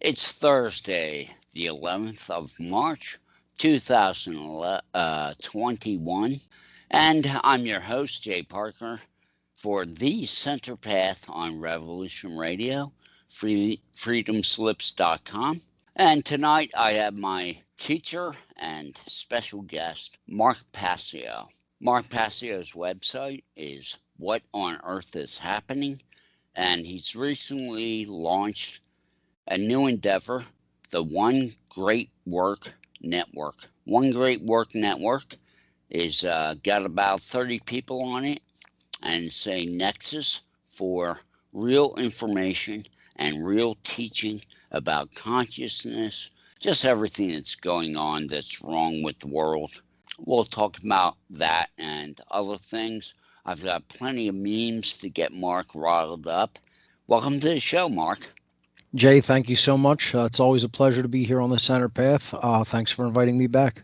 It's Thursday, the 11th of March, 2021, and I'm your host, Jay Parker, for the Center Path on Revolution Radio, freedomslips.com. And tonight I have my teacher and special guest, Mark Passio. Mark Passio's website is What on Earth is Happening, and he's recently launched a new endeavor, the One Great Work Network. One Great Work Network is got about 30 people on it, and it's a nexus for real information and real teaching about consciousness, just everything that's going on that's wrong with the world. We'll talk about that and other things. I've got plenty of memes to get Mark riled up. Welcome to the show, Mark. Jay, thank you so much. It's always a pleasure to be here on the Center Path. Thanks for inviting me back.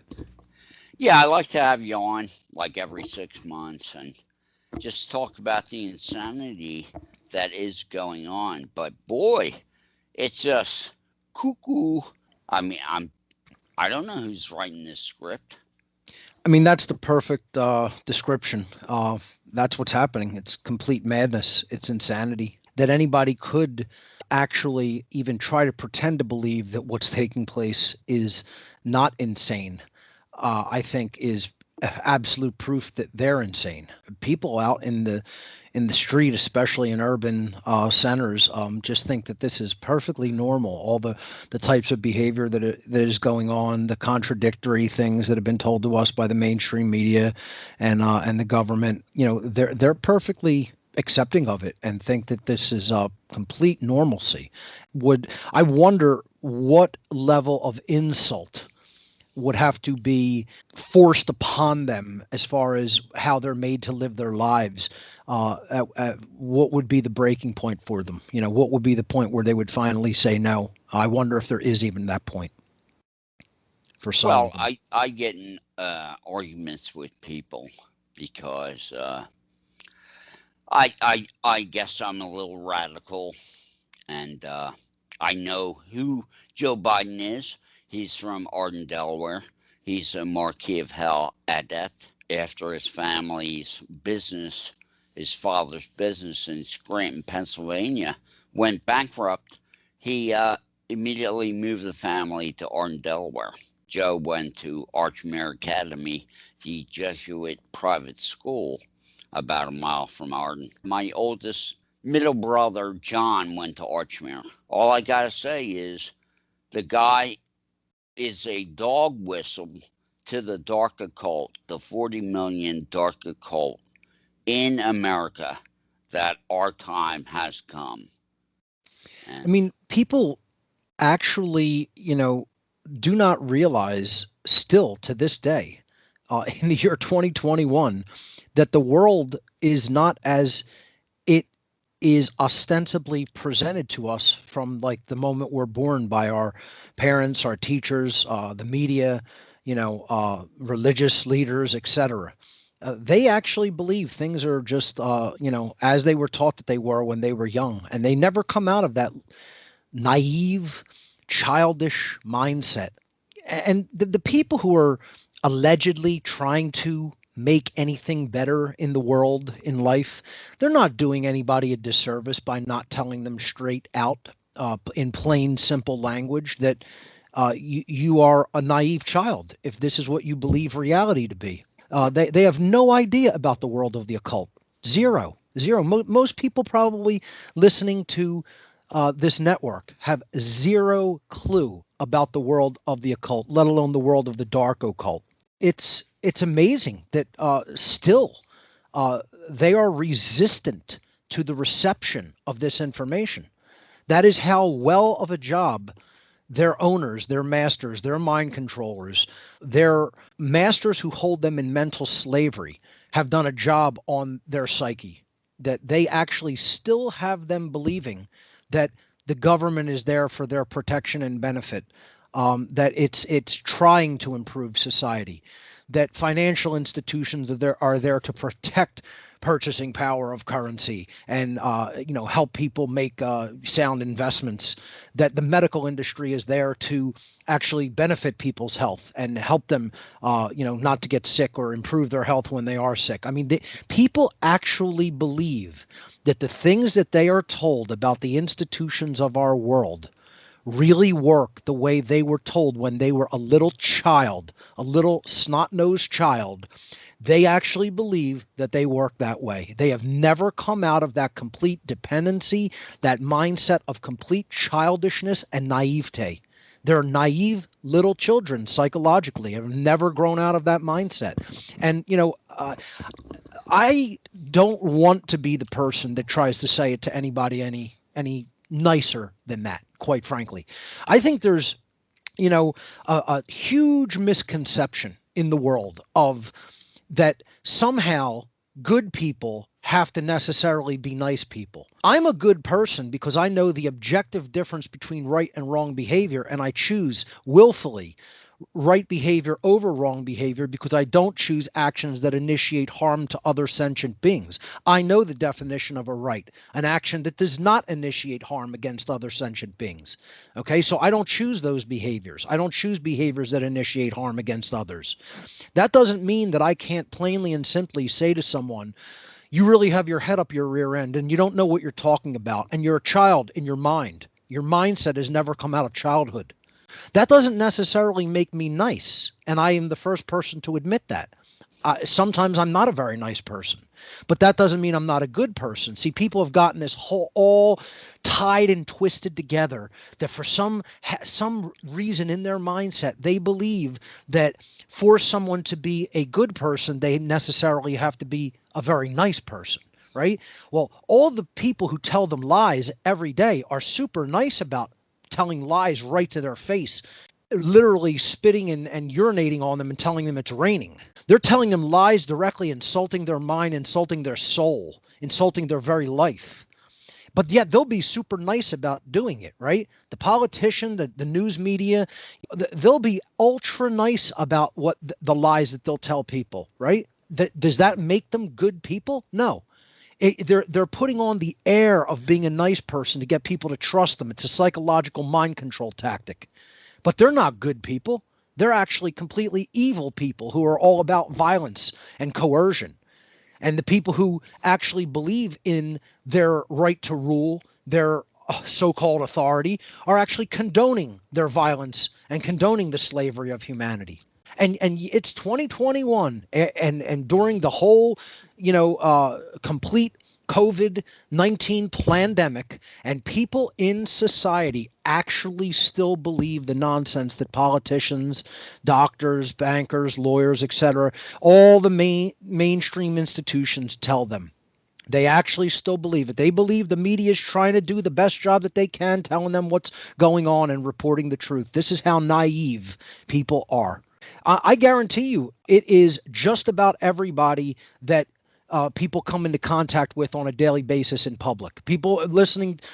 Yeah, I like to have you on like every 6 months and just talk about the insanity that is going on. But boy, it's just cuckoo. I mean, I don't know who's writing this script. I mean, that's the perfect description. That's what's happening. It's complete madness. It's insanity. That anybody could actually even try to pretend to believe that what's taking place is not insane, I think is absolute proof that they're insane. People out in the street, especially in urban centers, just think that this is perfectly normal. All the types of behavior that is going on, the contradictory things that have been told to us by the mainstream media and the government, they're perfectly accepting of it and think that this is complete normalcy. I wonder what level of insult would have to be forced upon them as far as how they're made to live their lives. What would be the breaking point for them? What would be the point where they would finally say no? I wonder if there is even that point for some of them. Well, I get in arguments with people because I guess I'm a little radical, and I know who Joe Biden is. He's from Arden, Delaware. He's a Marquis of Hell adept. After his family's business, his father's business in Scranton, Pennsylvania, went bankrupt, he immediately moved the family to Arden, Delaware. Joe went to Archmere Academy, the Jesuit private school, about a mile from Arden. My oldest middle brother, John, went to Archmere. All I got to say is the guy is a dog whistle to the dark occult, the 40 million dark occult in America, that our time has come. And I mean, people actually, do not realize still to this day, in the year 2021, that the world is not as it is ostensibly presented to us from like the moment we're born by our parents, our teachers, the media, religious leaders, etc. They actually believe things are just, as they were taught that they were when they were young, and they never come out of that naive, childish mindset. And the people who are allegedly trying to make anything better in the world, in life, they're not doing anybody a disservice by not telling them straight out in plain, simple language that you are a naive child if this is what you believe reality to be. They have no idea about the world of the occult. Zero. Most people probably listening to this network have zero clue about the world of the occult, let alone the world of the dark occult. It's amazing that still they are resistant to the reception of this information. That is how well of a job their owners, their masters, their mind controllers, their masters who hold them in mental slavery have done a job on their psyche, that they actually still have them believing that the government is there for their protection and benefit, that it's trying to improve society, that financial institutions are there to protect purchasing power of currency and help people make sound investments, that the medical industry is there to actually benefit people's health and help them not to get sick or improve their health when they are sick. I mean, people actually believe that the things that they are told about the institutions of our world really work the way they were told when they were a little child, a little snot-nosed child. They actually believe that they work that way. They have never come out of that complete dependency, that mindset of complete childishness and naivete. They're naive little children psychologically, have never grown out of that mindset. And, I don't want to be the person that tries to say it to anybody any nicer than that, quite frankly. I think there's, a huge misconception in the world of that somehow good people have to necessarily be nice people. I'm a good person because I know the objective difference between right and wrong behavior, and I choose willfully right behavior over wrong behavior because I don't choose actions that initiate harm to other sentient beings. I know the definition of a right, an action that does not initiate harm against other sentient beings. Okay, so I don't choose those behaviors. I don't choose behaviors that initiate harm against others. That doesn't mean that I can't plainly and simply say to someone, you really have your head up your rear end and you don't know what you're talking about, and you're a child in your mind. Your mindset has never come out of childhood. That doesn't necessarily make me nice, and I am the first person to admit that. Sometimes I'm not a very nice person, but that doesn't mean I'm not a good person. See, people have gotten this whole all tied and twisted together that for some reason in their mindset, they believe that for someone to be a good person, they necessarily have to be a very nice person. Right? Well, all the people who tell them lies every day are super nice about telling lies right to their face, literally spitting and urinating on them and telling them it's raining. They're telling them lies directly, insulting their mind, insulting their soul, insulting their very life. But yet they'll be super nice about doing it, right? The politician, the news media, they'll be ultra nice about what the lies that they'll tell people, right? Does that make them good people? No. They're putting on the air of being a nice person to get people to trust them. It's a psychological mind control tactic. But they're not good people. They're actually completely evil people who are all about violence and coercion. And the people who actually believe in their right to rule, their so-called authority, are actually condoning their violence and condoning the slavery of humanity. And it's 2021, and during the whole, complete COVID-19 pandemic, and people in society actually still believe the nonsense that politicians, doctors, bankers, lawyers, etc., all the mainstream institutions tell them. They actually still believe it. They believe the media is trying to do the best job that they can, telling them what's going on and reporting the truth. This is how naive people are. I guarantee you it is just about everybody that people come into contact with on a daily basis in public.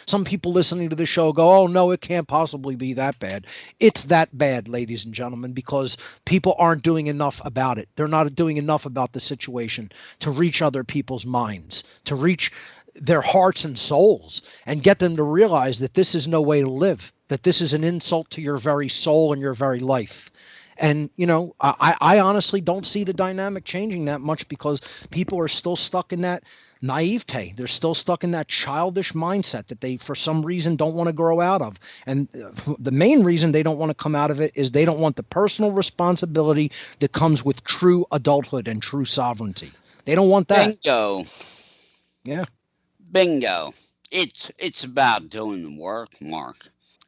Some people listening to the show go, oh, no, it can't possibly be that bad. It's that bad, ladies and gentlemen, because people aren't doing enough about it. They're not doing enough about the situation to reach other people's minds, to reach their hearts and souls and get them to realize that this is no way to live, that this is an insult to your very soul and your very life. And, I honestly don't see the dynamic changing that much because people are still stuck in that naivete. They're still stuck in that childish mindset that they, for some reason, don't want to grow out of. And the main reason they don't want to come out of it is they don't want the personal responsibility that comes with true adulthood and true sovereignty. They don't want that. Bingo. Yeah. Bingo. It's about doing the work, Mark.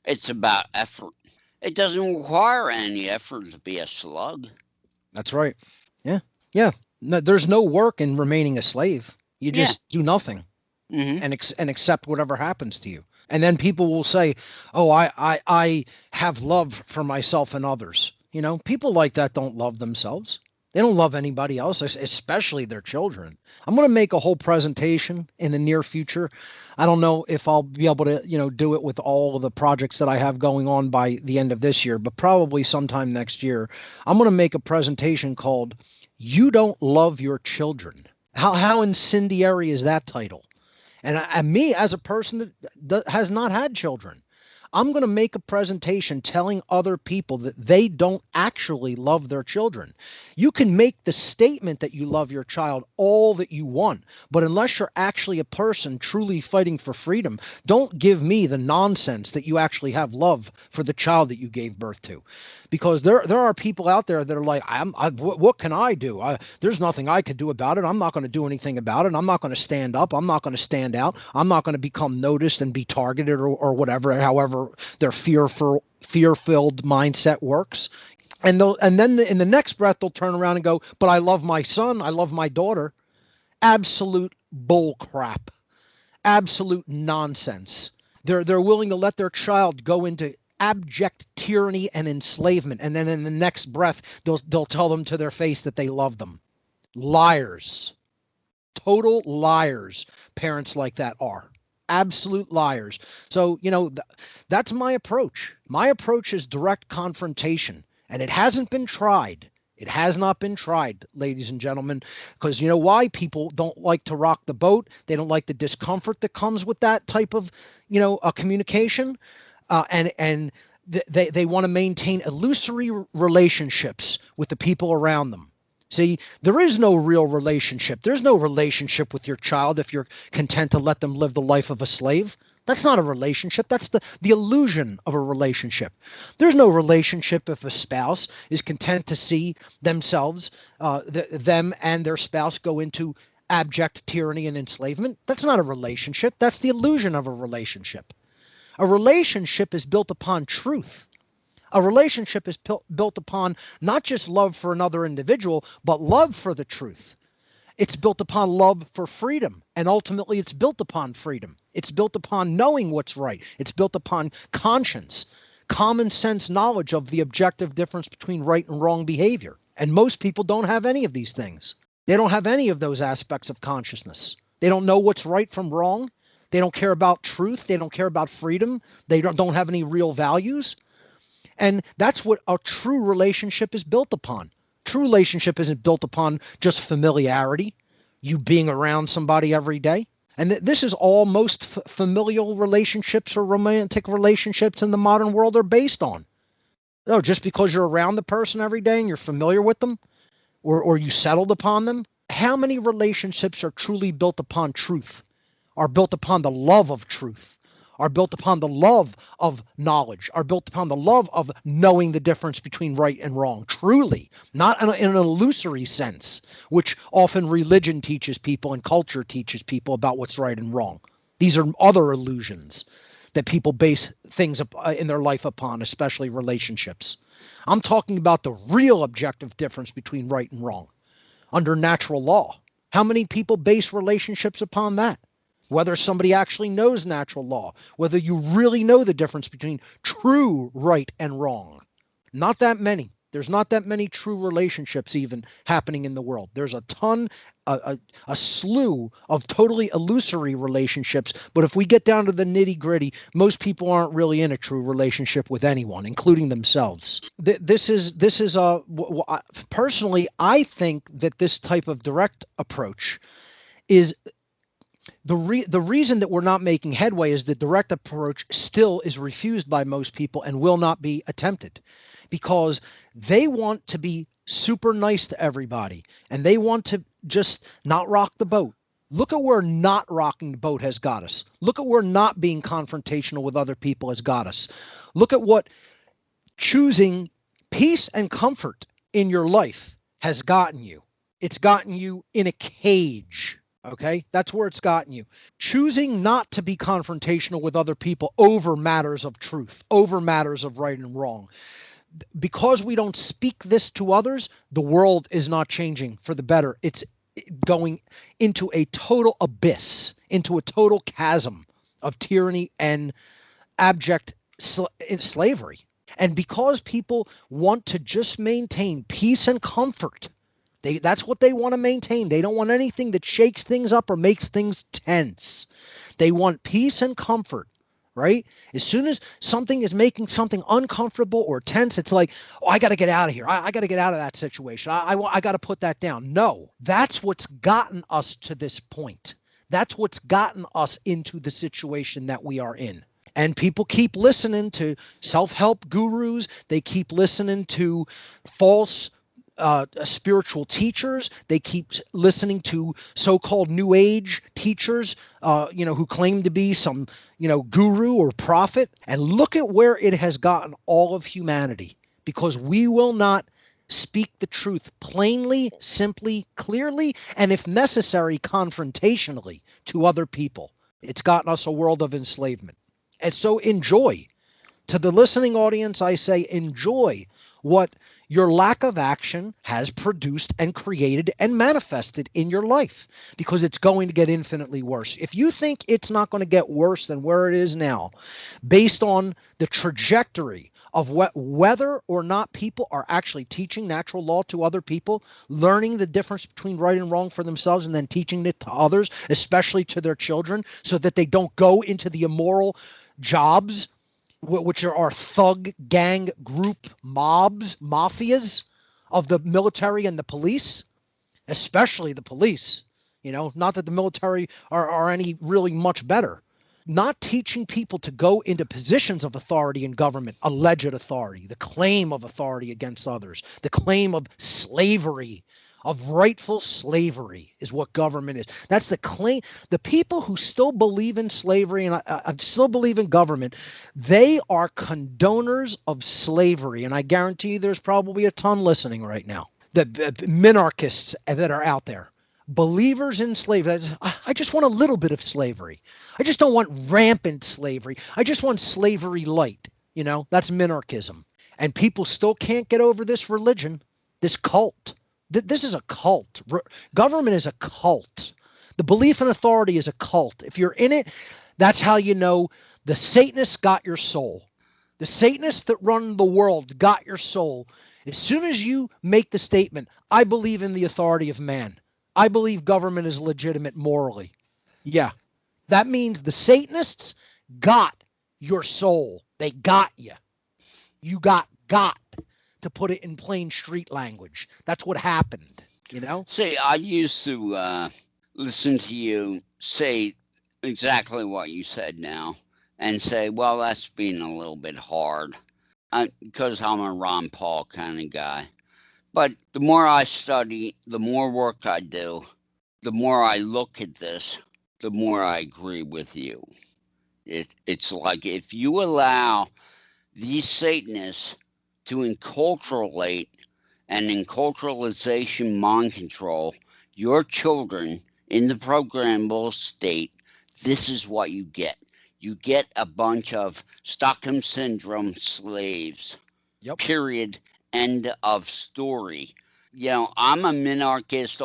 It's about effort. It doesn't require any effort to be a slug. That's right. Yeah. Yeah. No, there's no work in remaining a slave. You just do nothing and accept whatever happens to you. And then people will say, oh, I have love for myself and others. People like that don't love themselves. They don't love anybody else, especially their children. I'm going to make a whole presentation in the near future. I don't know if I'll be able to, do it with all of the projects that I have going on by the end of this year, but probably sometime next year. I'm going to make a presentation called You Don't Love Your Children. How incendiary is that title? And me, as a person that has not had children, I'm going to make a presentation telling other people that they don't actually love their children. You can make the statement that you love your child all that you want, but unless you're actually a person truly fighting for freedom, don't give me the nonsense that you actually have love for the child that you gave birth to. Because there are people out there that are like, what can I do? There's nothing I could do about it. I'm not going to do anything about it. I'm not going to stand up. I'm not going to stand out. I'm not going to become noticed and be targeted or whatever, however their fear-filled mindset works. And then in the next breath, they'll turn around and go, but I love my son. I love my daughter. Absolute bull crap. Absolute nonsense. They're willing to let their child go into abject tyranny and enslavement, and then in the next breath they'll tell them to their face that they love them. Liars. Total liars. Parents like that are absolute liars. So, that's my approach. My approach is direct confrontation, and it hasn't been tried. It has not been tried, ladies and gentlemen, because you know why? People don't like to rock the boat. They don't like the discomfort that comes with that type of, a communication, and they want to maintain illusory relationships with the people around them. See, there is no real relationship. There's no relationship with your child if you're content to let them live the life of a slave. That's not a relationship. That's the illusion of a relationship. There's no relationship if a spouse is content to see themselves, them and their spouse go into abject tyranny and enslavement. That's not a relationship. That's the illusion of a relationship. A relationship is built upon truth. A relationship is built upon not just love for another individual, but love for the truth. It's built upon love for freedom, and ultimately it's built upon freedom. It's built upon knowing what's right. It's built upon conscience, common sense knowledge of the objective difference between right and wrong behavior. And most people don't have any of these things. They don't have any of those aspects of consciousness. They don't know what's right from wrong. They don't care about truth. They don't care about freedom. They don't have any real values. And that's what a true relationship is built upon. True relationship isn't built upon just familiarity, you being around somebody every day. And this is all most familial relationships or romantic relationships in the modern world are based on. No, just because you're around the person every day and you're familiar with them, or you settled upon them. How many relationships are truly built upon truth, are built upon the love of truth? Are built upon the love of knowledge, are built upon the love of knowing the difference between right and wrong, truly, not in an illusory sense, which often religion teaches people and culture teaches people about what's right and wrong. These are other illusions that people base things in their life upon, especially relationships. I'm talking about the real objective difference between right and wrong under natural law. How many people base relationships upon that? Whether somebody actually knows natural law, whether you really know the difference between true right and wrong. Not that many. There's not that many true relationships even happening in the world. There's a ton, a slew of totally illusory relationships. But if we get down to the nitty gritty, most people aren't really in a true relationship with anyone, including themselves. Personally, I think that this type of direct approach is the reason that we're not making headway is the direct approach still is refused by most people and will not be attempted because they want to be super nice to everybody and they want to just not rock the boat. Look at where not rocking the boat has got us. Look at where not being confrontational with other people has got us. Look at what choosing peace and comfort in your life has gotten you. It's gotten you in a cage. Okay, that's where it's gotten you. Choosing not to be confrontational with other people over matters of truth, over matters of right and wrong. Because we don't speak this to others, the world is not changing for the better. It's going into a total abyss, into a total chasm of tyranny and abject slavery. And because people want to just maintain peace and comfort, that's what they want to maintain. They don't want anything that shakes things up or makes things tense. They want peace and comfort. right? As soon as something is making something uncomfortable or tense, it's like, oh, I got to get out of here. I got to get out of that situation. I got to put that down. No, that's what's gotten us to this point. That's what's gotten us into the situation that we are in. And people keep listening to self-help gurus. They keep listening to false spiritual teachers. They keep listening to so-called New Age teachers, who claim to be some, guru or prophet. And look at where it has gotten all of humanity, because we will not speak the truth plainly, simply, clearly, and if necessary, confrontationally to other people. It's gotten us a world of enslavement. And so enjoy. To the listening audience, I say enjoy what your lack of action has produced and created and manifested in your life, because it's going to get infinitely worse. If you think it's not going to get worse than where it is now, based on the trajectory of whether or not people are actually teaching natural law to other people, learning the difference between right and wrong for themselves, and then teaching it to others, especially to their children, so that they don't go into the immoral jobs, which are our thug gang group mobs, mafias of the military and the police, especially the police. Not that the military are any really much better. Not teaching people to go into positions of authority in government, alleged authority, the claim of authority against others, the claim of slavery, of rightful slavery is what government is. That's the claim. The people who still believe in slavery and I still believe in government, they are condoners of slavery. And I guarantee you there's probably a ton listening right now. The minarchists that are out there. Believers in slavery. I just want a little bit of slavery. I just don't want rampant slavery. I just want slavery light. That's minarchism. And people still can't get over this religion, this cult. This is a cult. Government is a cult. The belief in authority is a cult. If you're in it, that's how you know the Satanists got your soul. The Satanists that run the world got your soul. As soon as you make the statement, I believe in the authority of man. I believe government is legitimate morally. Yeah, that means the Satanists got your soul. They got you. You got. To put it in plain street language. That's what happened, See, I used to listen to you say exactly what you said now and say, well, that's being a little bit hard because I'm a Ron Paul kind of guy. But the more I study, the more work I do, the more I look at this, the more I agree with you. It's like if you allow these Satanists to enculturate and enculturalization mind control your children in the programmable state, this is what you get. You get a bunch of Stockholm Syndrome slaves. Yep. Period. End of story. I'm a minarchist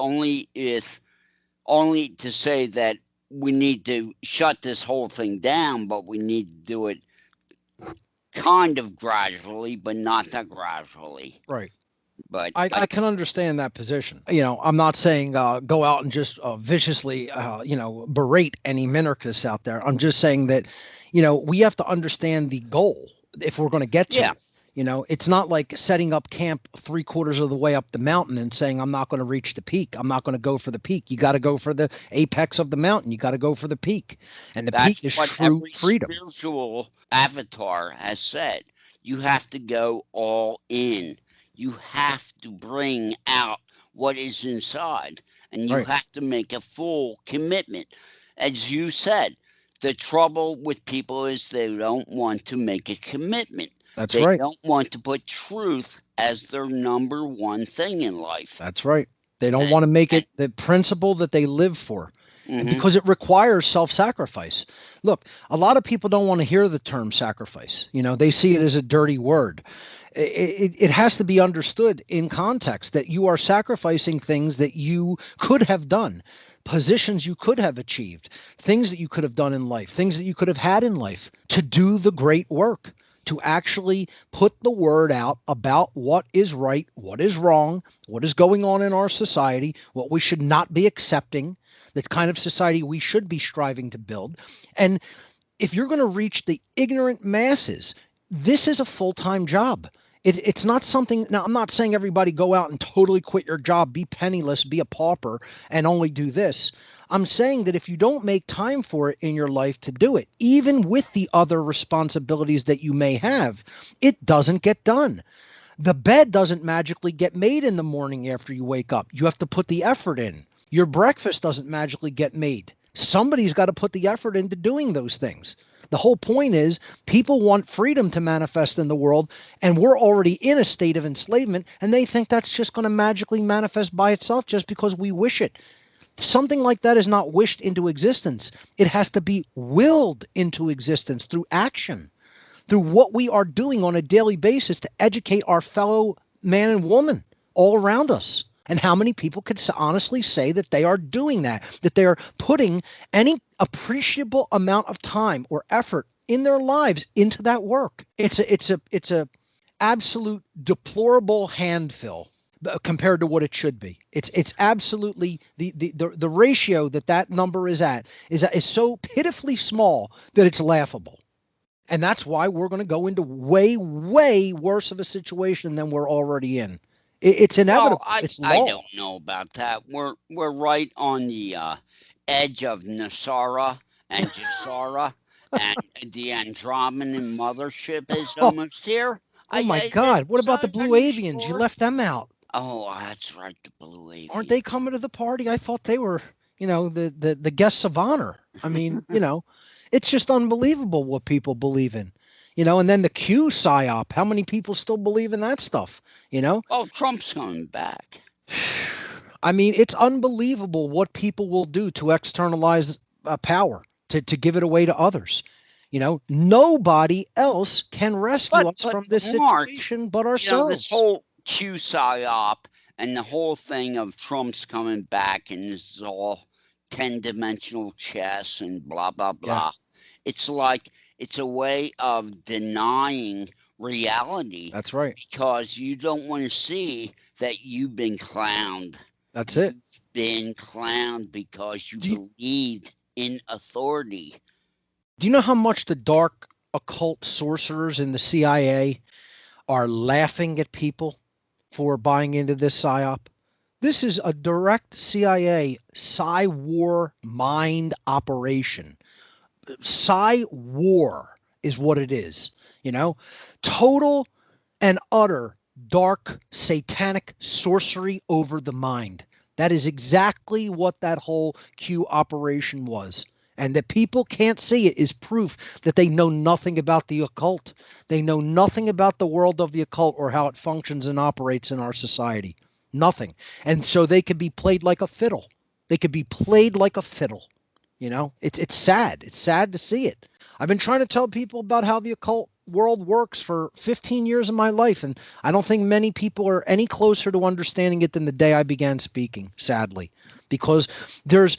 only to say that we need to shut this whole thing down, but we need to do it kind of gradually, but not that gradually. Right. But I can understand that position. I'm not saying go out and just viciously, berate any minarchists out there. I'm just saying that, we have to understand the goal if we're going to get to it. It's not like setting up camp 3/4 of the way up the mountain and saying, I'm not going to reach the peak. I'm not going to go for the peak. You got to go for the apex of the mountain. You got to go for the peak. And the peak is true freedom. Spiritual avatar has said, you have to go all in. You have to bring out what is inside. And you have to make a full commitment. As you said, the trouble with people is they don't want to make a commitment. That's they right. They don't want to put truth as their number one thing in life. That's right. They don't want to make it the principle that they live for. Mm-hmm. Because it requires self-sacrifice. Look, a lot of people don't want to hear the term sacrifice. They see it as a dirty word. It has to be understood in context that you are sacrificing things that you could have done, positions you could have achieved, things that you could have done in life, things that you could have had in life to do the great work, to actually put the word out about what is right, what is wrong, what is going on in our society, what we should not be accepting, the kind of society we should be striving to build. And if you're going to reach the ignorant masses, this is a full-time job. It's not something. Now, I'm not saying everybody go out and totally quit your job, be penniless, be a pauper, and only do this. I'm saying that if you don't make time for it in your life to do it, even with the other responsibilities that you may have, it doesn't get done. The bed doesn't magically get made in the morning after you wake up. You have to put the effort in. Your breakfast doesn't magically get made. Somebody's got to put the effort into doing those things. The whole point is people want freedom to manifest in the world, and we're already in a state of enslavement, and they think that's just going to magically manifest by itself just because we wish it. Something like that is not wished into existence. It has to be willed into existence through action, through what we are doing on a daily basis to educate our fellow man and woman all around us. And how many people could honestly say that they are doing that they are putting any appreciable amount of time or effort in their lives into that work? It's a absolute deplorable handfill compared to what it should be. It's absolutely the ratio that number is at is so pitifully small that it's laughable. And that's why we're going to go into way, way worse of a situation than we're already in. It's inevitable. Well, It's I law. don't know about that. We're right on the edge of Nasara and Jasara, and the Andromedan mothership is Oh, almost here. oh my God. What about the blue Are you avians? You sure? left them out. Oh, that's right, the blue Aren't they avians. coming to the party? I thought they were, the guests of honor. I mean, it's just unbelievable what people believe in. And then the Q psyop. How many people still believe in that stuff? Oh, Trump's coming back. I mean, it's unbelievable what people will do to externalize power, to give it away to others. Nobody else can rescue us But from this Mark, situation but this ourselves. whole Q psyop and the whole thing of Trump's coming back and this is all 10-dimensional chess and blah, blah, blah. It's like it's a way of denying reality. That's right. Because you don't want to see that you've been clowned. That's it. You've been clowned because you believed in authority. Do you know how much the dark occult sorcerers in the CIA are laughing at people for buying into this psyop? This is a direct CIA Psy-war mind operation. Psy-war is what it is. Total and utter dark satanic sorcery over the mind. That is exactly what that whole Q operation was. And that people can't see it is proof that they know nothing about the occult. They know nothing about the world of the occult or how it functions and operates in our society. Nothing. And so they could be played like a fiddle. They could be played like a fiddle. It's sad. It's sad to see it. I've been trying to tell people about how the occult world works for 15 years of my life, and I don't think many people are any closer to understanding it than the day I began speaking, sadly, because there's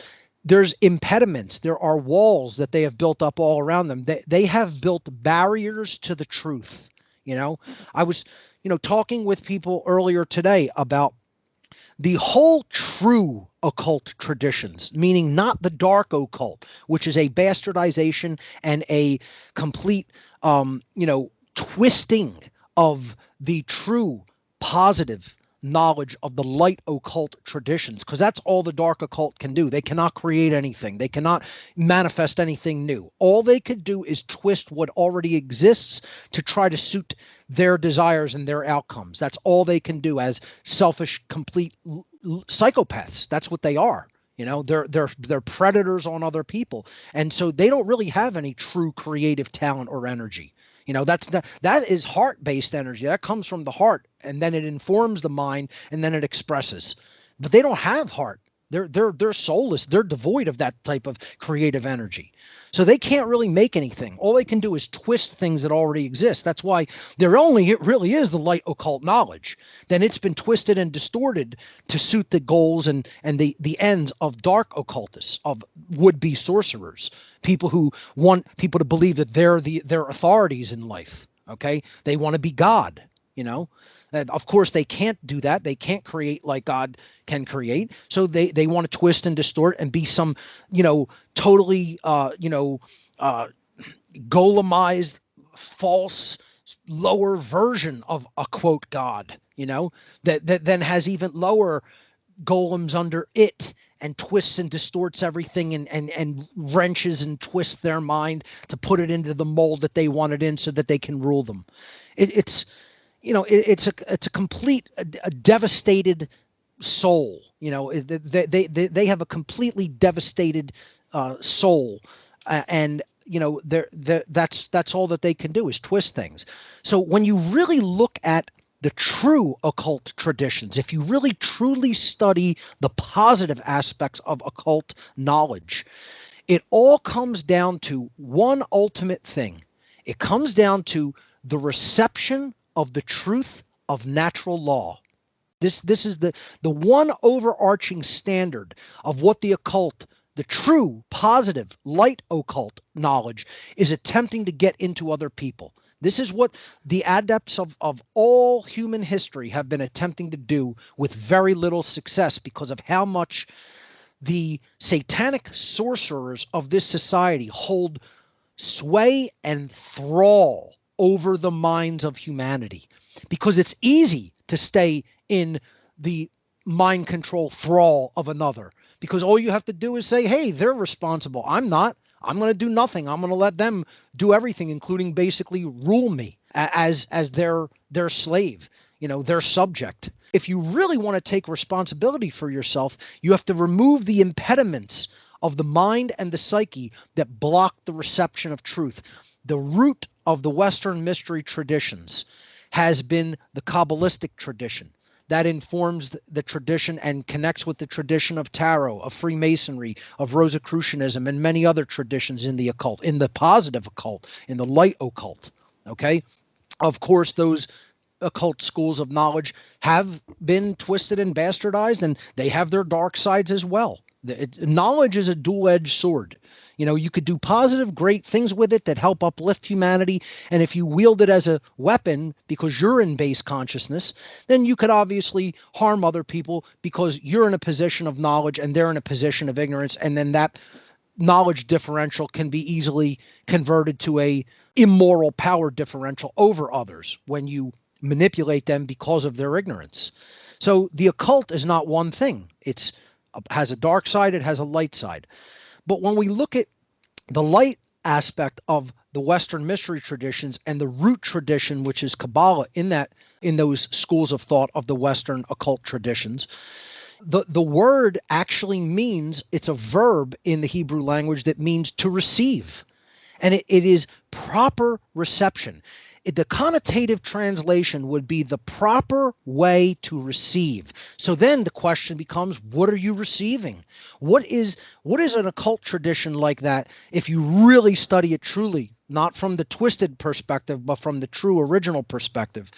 impediments. There are walls that they have built up all around them. They have built barriers to the truth. I was, talking with people earlier today about the whole true occult traditions, meaning not the dark occult, which is a bastardization and a complete, twisting of the true positive knowledge of the light occult traditions, because that's all the dark occult can do. They cannot create anything. They cannot manifest anything new. All they could do is twist what already exists to try to suit their desires and their outcomes. That's all they can do as selfish, complete psychopaths. That's what they are. They're predators on other people. And so they don't really have any true creative talent or energy. That is heart-based energy. That comes from the heart, and then it informs the mind, and then it expresses. But they don't have heart. They're soulless. They're devoid of that type of creative energy. So they can't really make anything. All they can do is twist things that already exist. That's why it really is the light occult knowledge. Then it's been twisted and distorted to suit the goals and the ends of dark occultists, of would-be sorcerers, people who want people to believe that they're authorities in life. Okay, they want to be God. And of course, they can't do that. They can't create like God can create. So they want to twist and distort and be some, totally, golemized, false, lower version of a quote God, that then has even lower golems under it and twists and distorts everything and wrenches and twists their mind to put it into the mold that they want it in so that they can rule them. It's a complete a devastated soul. They have a completely devastated soul, and that's all that they can do is twist things. So when you really look at the true occult traditions, if you really truly study the positive aspects of occult knowledge, it all comes down to one ultimate thing. It comes down to the reception of the truth of natural law. This is the one overarching standard of what the occult, the true, positive, light occult knowledge is attempting to get into other people. This is what the adepts of all human history have been attempting to do with very little success because of how much the satanic sorcerers of this society hold sway and thrall over the minds of humanity. Because it's easy to stay in the mind control thrall of another. Because all you have to do is say, hey, they're responsible. I'm not. I'm going to do nothing. I'm going to let them do everything, including basically rule me as their slave, their subject. If you really want to take responsibility for yourself, you have to remove the impediments of the mind and the psyche that block the reception of truth. The root of the Western mystery traditions has been the Kabbalistic tradition. That informs the tradition and connects with the tradition of tarot, of Freemasonry, of Rosicrucianism, and many other traditions in the occult, in the positive occult, in the light occult. Okay? Of course, those occult schools of knowledge have been twisted and bastardized, and they have their dark sides as well. Knowledge is a dual-edged sword. You could do positive, great things with it that help uplift humanity. And if you wield it as a weapon because you're in base consciousness, then you could obviously harm other people because you're in a position of knowledge and they're in a position of ignorance. And then that knowledge differential can be easily converted to a immoral power differential over others when you manipulate them because of their ignorance. So the occult is not one thing. It has a dark side, it has a light side. But when we look at the light aspect of the Western mystery traditions and the root tradition, which is Kabbalah, in those schools of thought of the Western occult traditions, the word actually means, it's a verb in the Hebrew language that means to receive. And it is proper reception. The connotative translation would be the proper way to receive. So then the question becomes, what are you receiving? What is an occult tradition like that if you really study it truly, not from the twisted perspective, but from the true original perspective?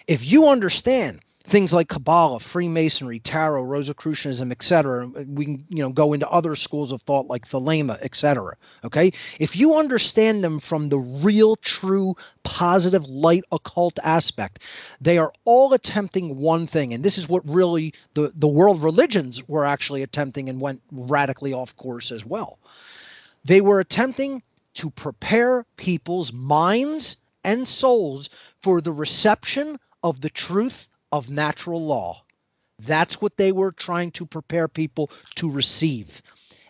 If you understand things like Kabbalah, Freemasonry, Tarot, Rosicrucianism, etc. We can, go into other schools of thought like Thelema, etc. Okay? If you understand them from the real, true, positive, light occult aspect, they are all attempting one thing. And this is what really the world religions were actually attempting and went radically off course as well. They were attempting to prepare people's minds and souls for the reception of the truth of natural law. That's what they were trying to prepare people to receive.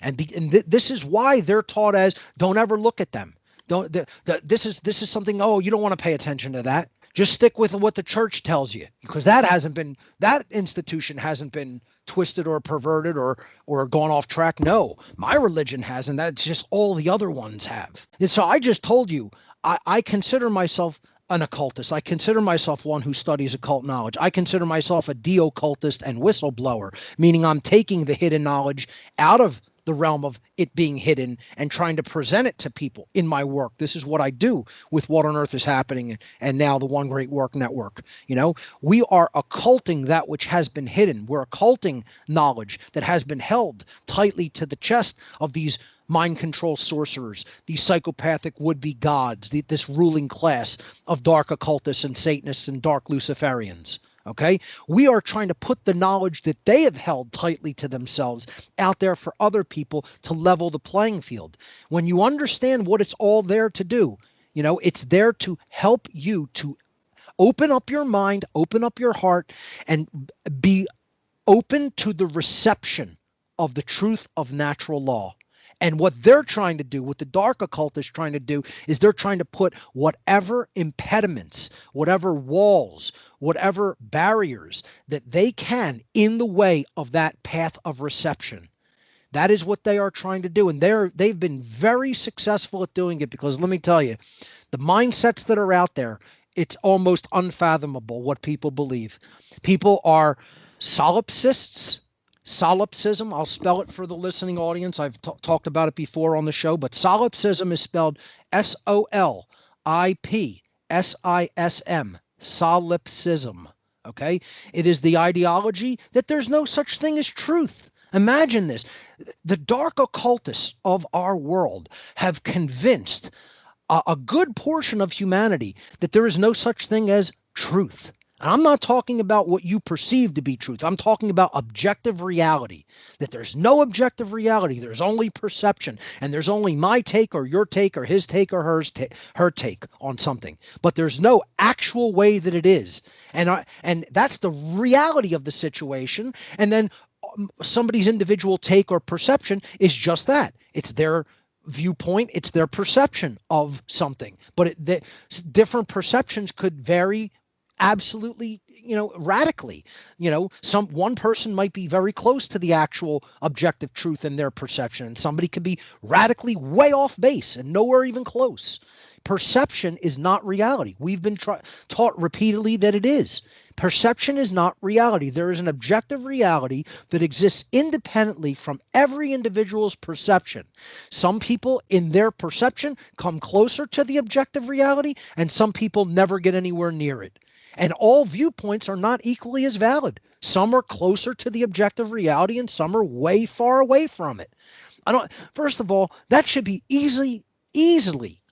And this is why they're taught as, don't ever look at them. This is something, you don't want to pay attention to that. Just stick with what the church tells you, because that institution hasn't been twisted or perverted or gone off track. No, my religion hasn't. That's just all the other ones have. And so I just told you, I consider myself an occultist. I consider myself one who studies occult knowledge. I consider myself a de-occultist and whistleblower, meaning I'm taking the hidden knowledge out of the realm of it being hidden and trying to present it to people in my work. This is what I do with What on Earth is Happening and now the One Great Work Network. We are occulting that which has been hidden. We're occulting knowledge that has been held tightly to the chest of these mind control sorcerers, these psychopathic would-be gods, this ruling class of dark occultists and Satanists and dark Luciferians. Okay? We are trying to put the knowledge that they have held tightly to themselves out there for other people to level the playing field. When you understand what it's all there to do, it's there to help you to open up your mind, open up your heart, and be open to the reception of the truth of natural law. And what they're trying to do, what the dark occult is trying to do, is they're trying to put whatever impediments, whatever walls, whatever barriers that they can in the way of that path of reception. That is what they are trying to do. And they've been very successful at doing it, because let me tell you, the mindsets that are out there, it's almost unfathomable what people believe. People are solipsists. Solipsism, I'll spell it for the listening audience. I've talked about it before on the show, but solipsism is spelled Solipsism. Solipsism. Okay? It is the ideology that there's no such thing as truth. Imagine this. The dark occultists of our world have convinced a good portion of humanity that there is no such thing as truth. And I'm not talking about what you perceive to be truth. I'm talking about objective reality, that there's no objective reality. There's only perception, and there's only my take or your take or his take or her take on something. But there's no actual way that it is. And that's the reality of the situation. And then somebody's individual take or perception is just that. It's their viewpoint, it's their perception of something. But the different perceptions could vary absolutely, radically. One person might be very close to the actual objective truth in their perception, and somebody could be radically way off base and nowhere even close. Perception is not reality. We've been taught repeatedly that it is. Perception is not reality. There is an objective reality that exists independently from every individual's perception. Some people in their perception come closer to the objective reality, and some people never get anywhere near it. And all viewpoints are not equally as valid. Some are closer to the objective reality, and some are way far away from it. First of all, that should be easily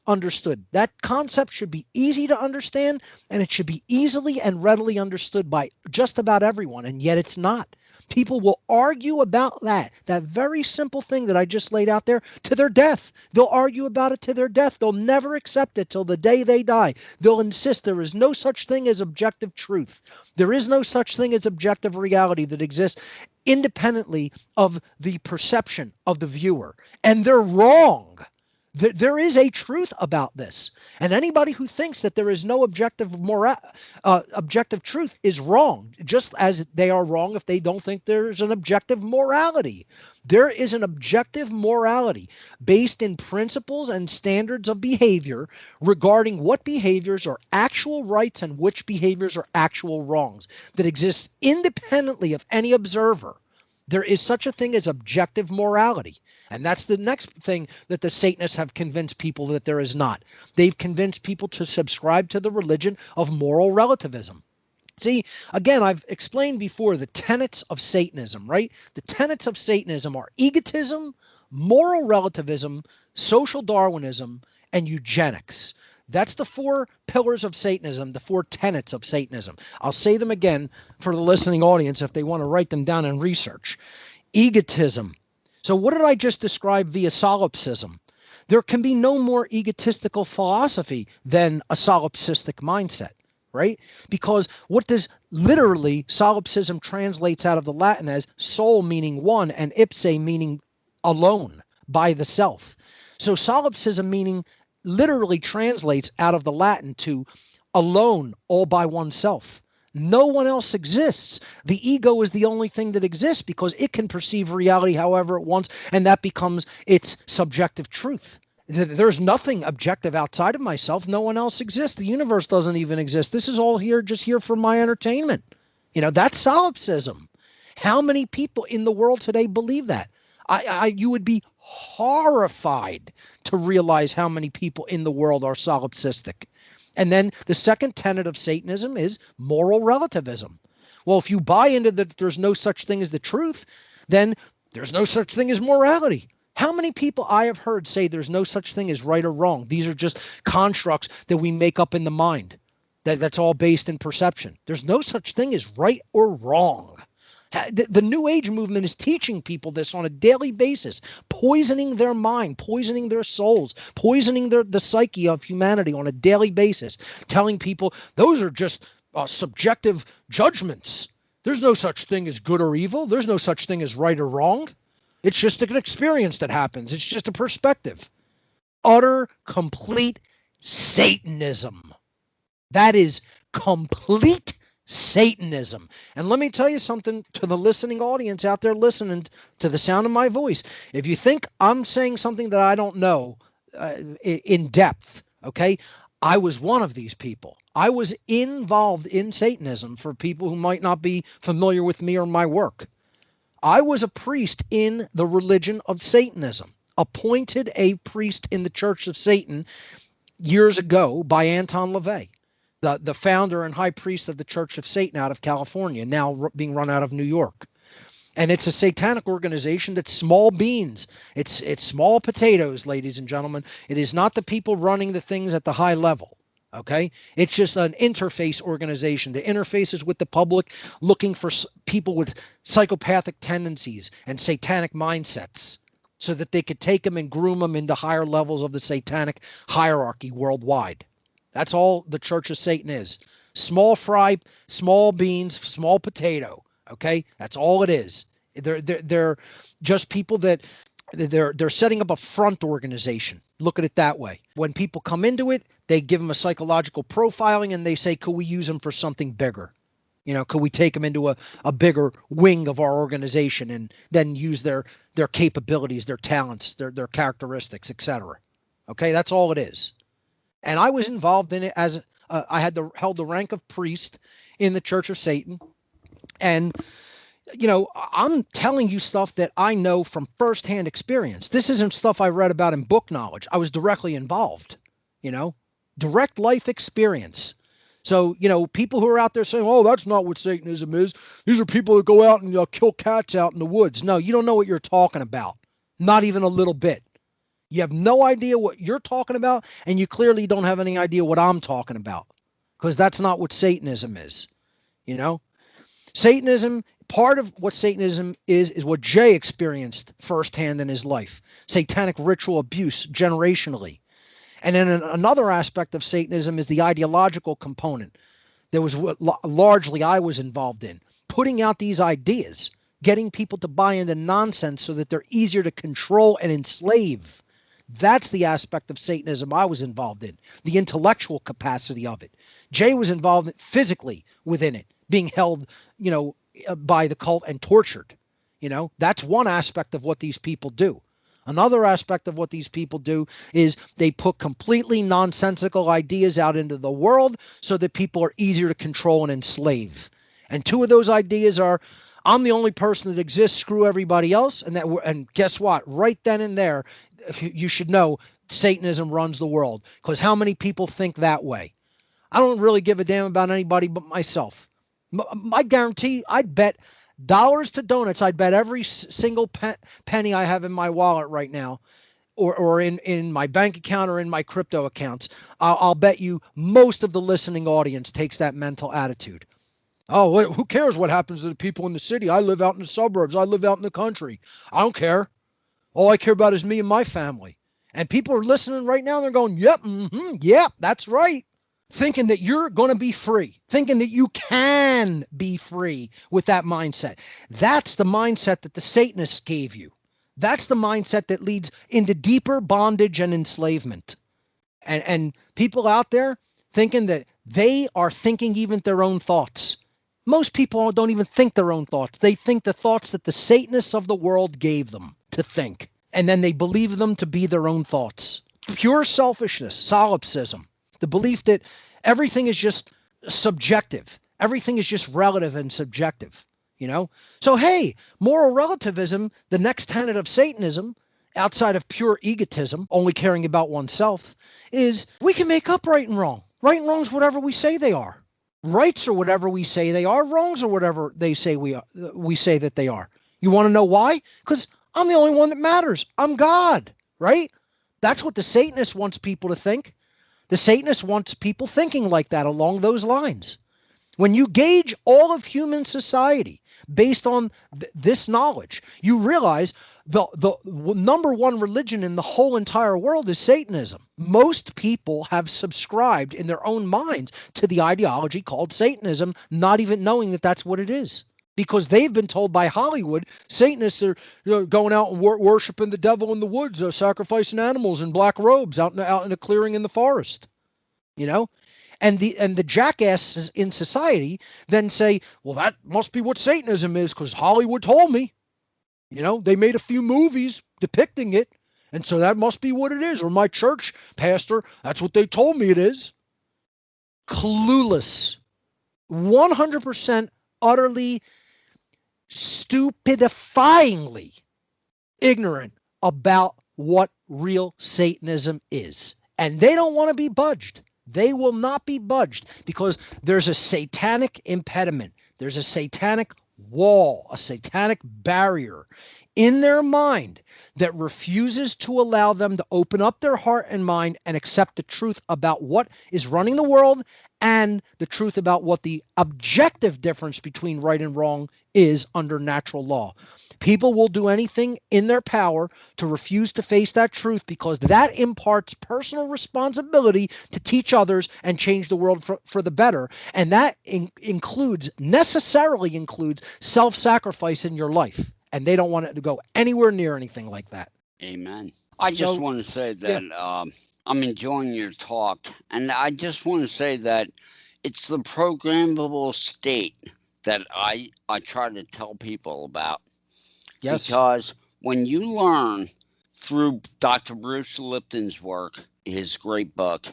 understood. That concept should be easy to understand, and it should be easily and readily understood by just about everyone, and yet it's not. People will argue about that very simple thing that I just laid out there, to their death. They'll argue about it to their death. They'll never accept it till the day they die. They'll insist there is no such thing as objective truth. There is no such thing as objective reality that exists independently of the perception of the viewer. And they're wrong. There is a truth about this, and anybody who thinks that there is no objective truth is wrong, just as they are wrong if they don't think there's an objective morality. There is an objective morality based in principles and standards of behavior regarding what behaviors are actual rights and which behaviors are actual wrongs that exists independently of any observer. There is such a thing as objective morality. And that's the next thing that the Satanists have convinced people that there is not. They've convinced people to subscribe to the religion of moral relativism. See, again, I've explained before the tenets of Satanism, right? The tenets of Satanism are egotism, moral relativism, social Darwinism, and eugenics. That's the four pillars of Satanism, the four tenets of Satanism. I'll say them again for the listening audience if they want to write them down and research. Egotism. So what did I just describe via solipsism? There can be no more egotistical philosophy than a solipsistic mindset, right? Because what does literally solipsism translates out of the Latin as soul meaning one and ipse meaning alone, by the self. So solipsism meaning literally translates out of the Latin to alone, all by oneself. No one else exists. The ego is the only thing that exists because it can perceive reality however it wants, and that becomes its subjective truth. There's nothing objective outside of myself. No one else exists. The universe doesn't even exist. This is all just here for my entertainment. That's solipsism. How many people in the world today believe that? You would be horrified to realize how many people in the world are solipsistic. And then the second tenet of Satanism is moral relativism. Well, if you buy into that there's no such thing as the truth, then there's no such thing as morality. How many people I have heard say there's no such thing as right or wrong? These are just constructs that we make up in the mind. That's all based in perception. There's no such thing as right or wrong. The New Age movement is teaching people this on a daily basis, poisoning their mind, poisoning their souls, poisoning the psyche of humanity on a daily basis, telling people those are just subjective judgments. There's no such thing as good or evil. There's no such thing as right or wrong. It's just an experience that happens. It's just a perspective. Utter, complete Satanism. That is complete Satanism. And let me tell you something to the listening audience out there listening to the sound of my voice. If you think I'm saying something that I don't know in depth, okay, I was one of these people. I was involved in Satanism, for people who might not be familiar with me or my work. I was a priest in the religion of Satanism, appointed a priest in the Church of Satan years ago by Anton LaVey, the founder and high priest of the Church of Satan out of California, now being run out of New York. And it's a satanic organization that's small beans. It's small potatoes, ladies and gentlemen. It is not the people running the things at the high level. Okay? It's just an interface organization that interfaces with the public, looking for people with psychopathic tendencies and satanic mindsets, so that they could take them and groom them into higher levels of the satanic hierarchy worldwide. That's all the Church of Satan is. Small fry, small beans, small potato. Okay, that's all it is. They're just people that they're setting up a front organization. Look at it that way. When people come into it, they give them a psychological profiling and they say, could we use them for something bigger? You know, could we take them into a bigger wing of our organization and then use their capabilities, their talents, their characteristics, etc. Okay, that's all it is. And I was involved in it as I held the rank of priest in the Church of Satan. And, you know, I'm telling you stuff that I know from firsthand experience. This isn't stuff I read about in book knowledge. I was directly involved, you know, direct life experience. So, you know, people who are out there saying, oh, that's not what Satanism is. These are people that go out and kill cats out in the woods. No, you don't know what you're talking about. Not even a little bit. You have no idea what you're talking about, and you clearly don't have any idea what I'm talking about, because that's not what Satanism is, you know? Satanism, part of what Satanism is what Jay experienced firsthand in his life. Satanic ritual abuse generationally. And then another aspect of Satanism is the ideological component. There was what largely I was involved in, putting out these ideas, getting people to buy into nonsense so that they're easier to control and enslave. That's the aspect of Satanism I was involved in, the intellectual capacity of it. Jay was involved physically within it, being held, you know, by the cult and tortured. You know, that's one aspect of what these people do. Another aspect of what these people do is they put completely nonsensical ideas out into the world so that people are easier to control and enslave. And two of those ideas are, I'm the only person that exists, screw everybody else. And guess what? Right then and there, you should know Satanism runs the world. Because how many people think that way? I don't really give a damn about anybody but myself. I guarantee, I'd bet dollars to donuts, I'd bet every single penny I have in my wallet right now, or in my bank account or in my crypto accounts, I'll bet you most of the listening audience takes that mental attitude. Oh, who cares what happens to the people in the city? I live out in the suburbs. I live out in the country. I don't care. All I care about is me and my family. And people are listening right now. They're going, yep, yep, that's right. Thinking that you're going to be free, thinking that you can be free with that mindset. That's the mindset that the Satanists gave you. That's the mindset that leads into deeper bondage and enslavement. And people out there thinking that they are thinking even their own thoughts. Most people don't even think their own thoughts. They think the thoughts that the Satanists of the world gave them to think. And then they believe them to be their own thoughts. Pure selfishness, solipsism. The belief that everything is just subjective. Everything is just relative and subjective, you know? So, hey, moral relativism, the next tenet of Satanism, outside of pure egotism, only caring about oneself, is we can make up right and wrong. Right and wrong is whatever we say they are. Rights are whatever we say they are. Wrongs are whatever they say we say that they are. You want to know why? Because I'm the only one that matters. I'm God, right? That's what the Satanist wants people to think. The Satanist wants people thinking like that along those lines. When you gauge all of human society based on this knowledge, you realize the number one religion in the whole entire world is Satanism. Most people have subscribed in their own minds to the ideology called Satanism, not even knowing that that's what it is. Because they've been told by Hollywood, Satanists are going out and worshiping the devil in the woods, sacrificing animals in black robes out in a clearing in the forest. And the jackasses in society then say, well, that must be what Satanism is because Hollywood told me. They made a few movies depicting it, and so that must be what it is. Or my church pastor, that's what they told me it is. Clueless. 100% utterly, stupidifyingly ignorant about what real Satanism is. And they don't want to be budged. They will not be budged because there's a satanic impediment. There's a satanic wall, a satanic barrier in their mind that refuses to allow them to open up their heart and mind and accept the truth about what is running the world and the truth about what the objective difference between right and wrong is under natural law. People will do anything in their power to refuse to face that truth because that imparts personal responsibility to teach others and change the world for the better. And that necessarily includes self-sacrifice in your life. And they don't want it to go anywhere near anything like that. Amen. I just want to say that I'm enjoying your talk. And I just want to say that it's the programmable state that I try to tell people about. Yes. Because when you learn through Dr. Bruce Lipton's work, his great book,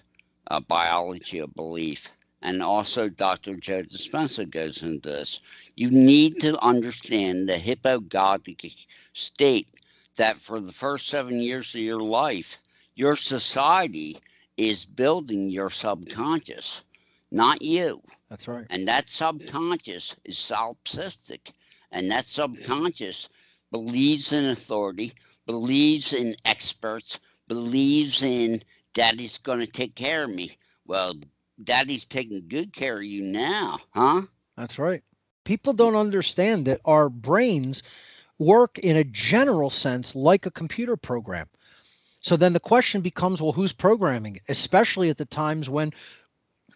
Biology of Belief, and also Dr. Joe Dispenza goes into this, you need to understand the hypnagogic state that for the first 7 years of your life, your society is building your subconscious, not you. That's right. And that subconscious is solipsistic, and that subconscious believes in authority, believes in experts, believes in Daddy's going to take care of me. Well, Daddy's taking good care of you now, huh? That's right. People don't understand that our brains work in a general sense like a computer program. So then the question becomes, well, who's programming it? Especially at the times when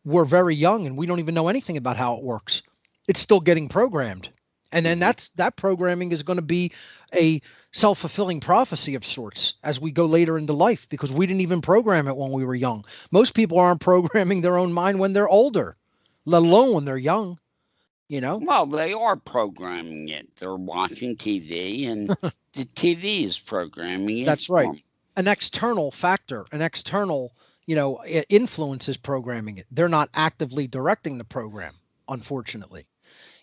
we're very young and we don't even know anything about how it works. It's still getting programmed. And then that programming is going to be a self-fulfilling prophecy of sorts as we go later into life because we didn't even program it when we were young. Most people aren't programming their own mind when they're older, let alone when they're young, Well, they are programming it. They're watching TV and the TV is programming it. That's right. An external factor, an external, influence is programming it. They're not actively directing the program, unfortunately.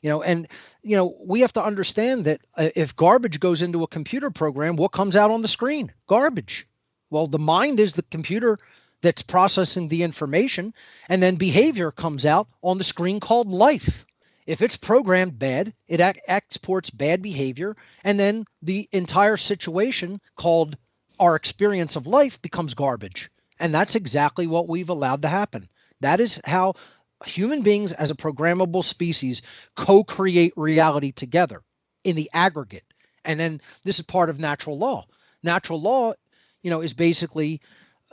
We have to understand that if garbage goes into a computer program, what comes out on the screen? Garbage. Well, the mind is the computer that's processing the information, and then behavior comes out on the screen called life. If it's programmed bad, it exports bad behavior, and then the entire situation called our experience of life becomes garbage. And that's exactly what we've allowed to happen. That is how human beings as a programmable species co-create reality together in the aggregate. And then this is part of natural law. Natural law, is basically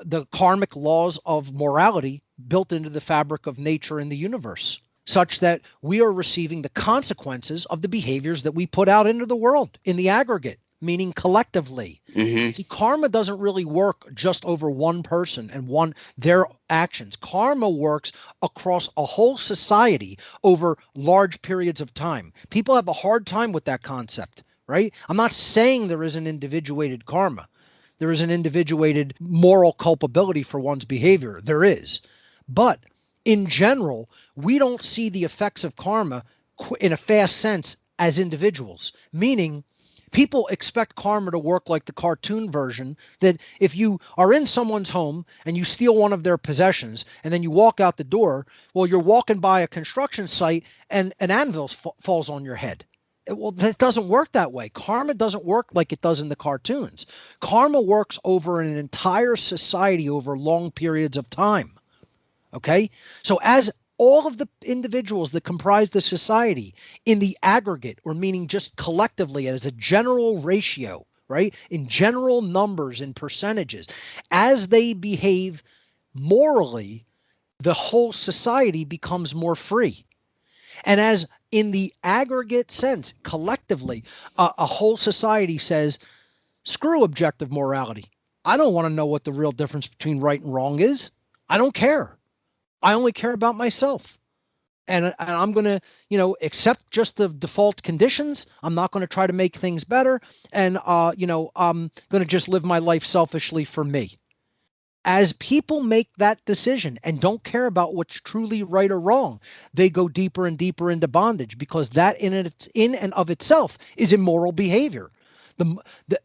the karmic laws of morality built into the fabric of nature and the universe, such that we are receiving the consequences of the behaviors that we put out into the world in the aggregate, meaning collectively. See, karma doesn't really work just over one person and their actions. Karma works across a whole society over large periods of time. People have a hard time with that concept, right? I'm not saying there is an individuated karma. There is an individuated moral culpability for one's behavior. There is. But in general, we don't see the effects of karma in a fast sense as individuals, meaning people expect karma to work like the cartoon version, that if you are in someone's home and you steal one of their possessions and then you walk out the door, well, you're walking by a construction site and an anvil falls on your head. Well, that doesn't work that way. Karma doesn't work like it does in the cartoons. Karma works over an entire society over long periods of time. Okay? So as all of the individuals that comprise the society in the aggregate, or meaning just collectively as a general ratio, right? In general numbers and percentages, as they behave morally, the whole society becomes more free. And as in the aggregate sense, collectively, a whole society says, screw objective morality. I don't want to know what the real difference between right and wrong is. I don't care. I only care about myself. And I'm going to, accept just the default conditions. I'm not going to try to make things better. And, I'm going to just live my life selfishly for me. As people make that decision and don't care about what's truly right or wrong, they go deeper and deeper into bondage, because that in and of itself is immoral behavior.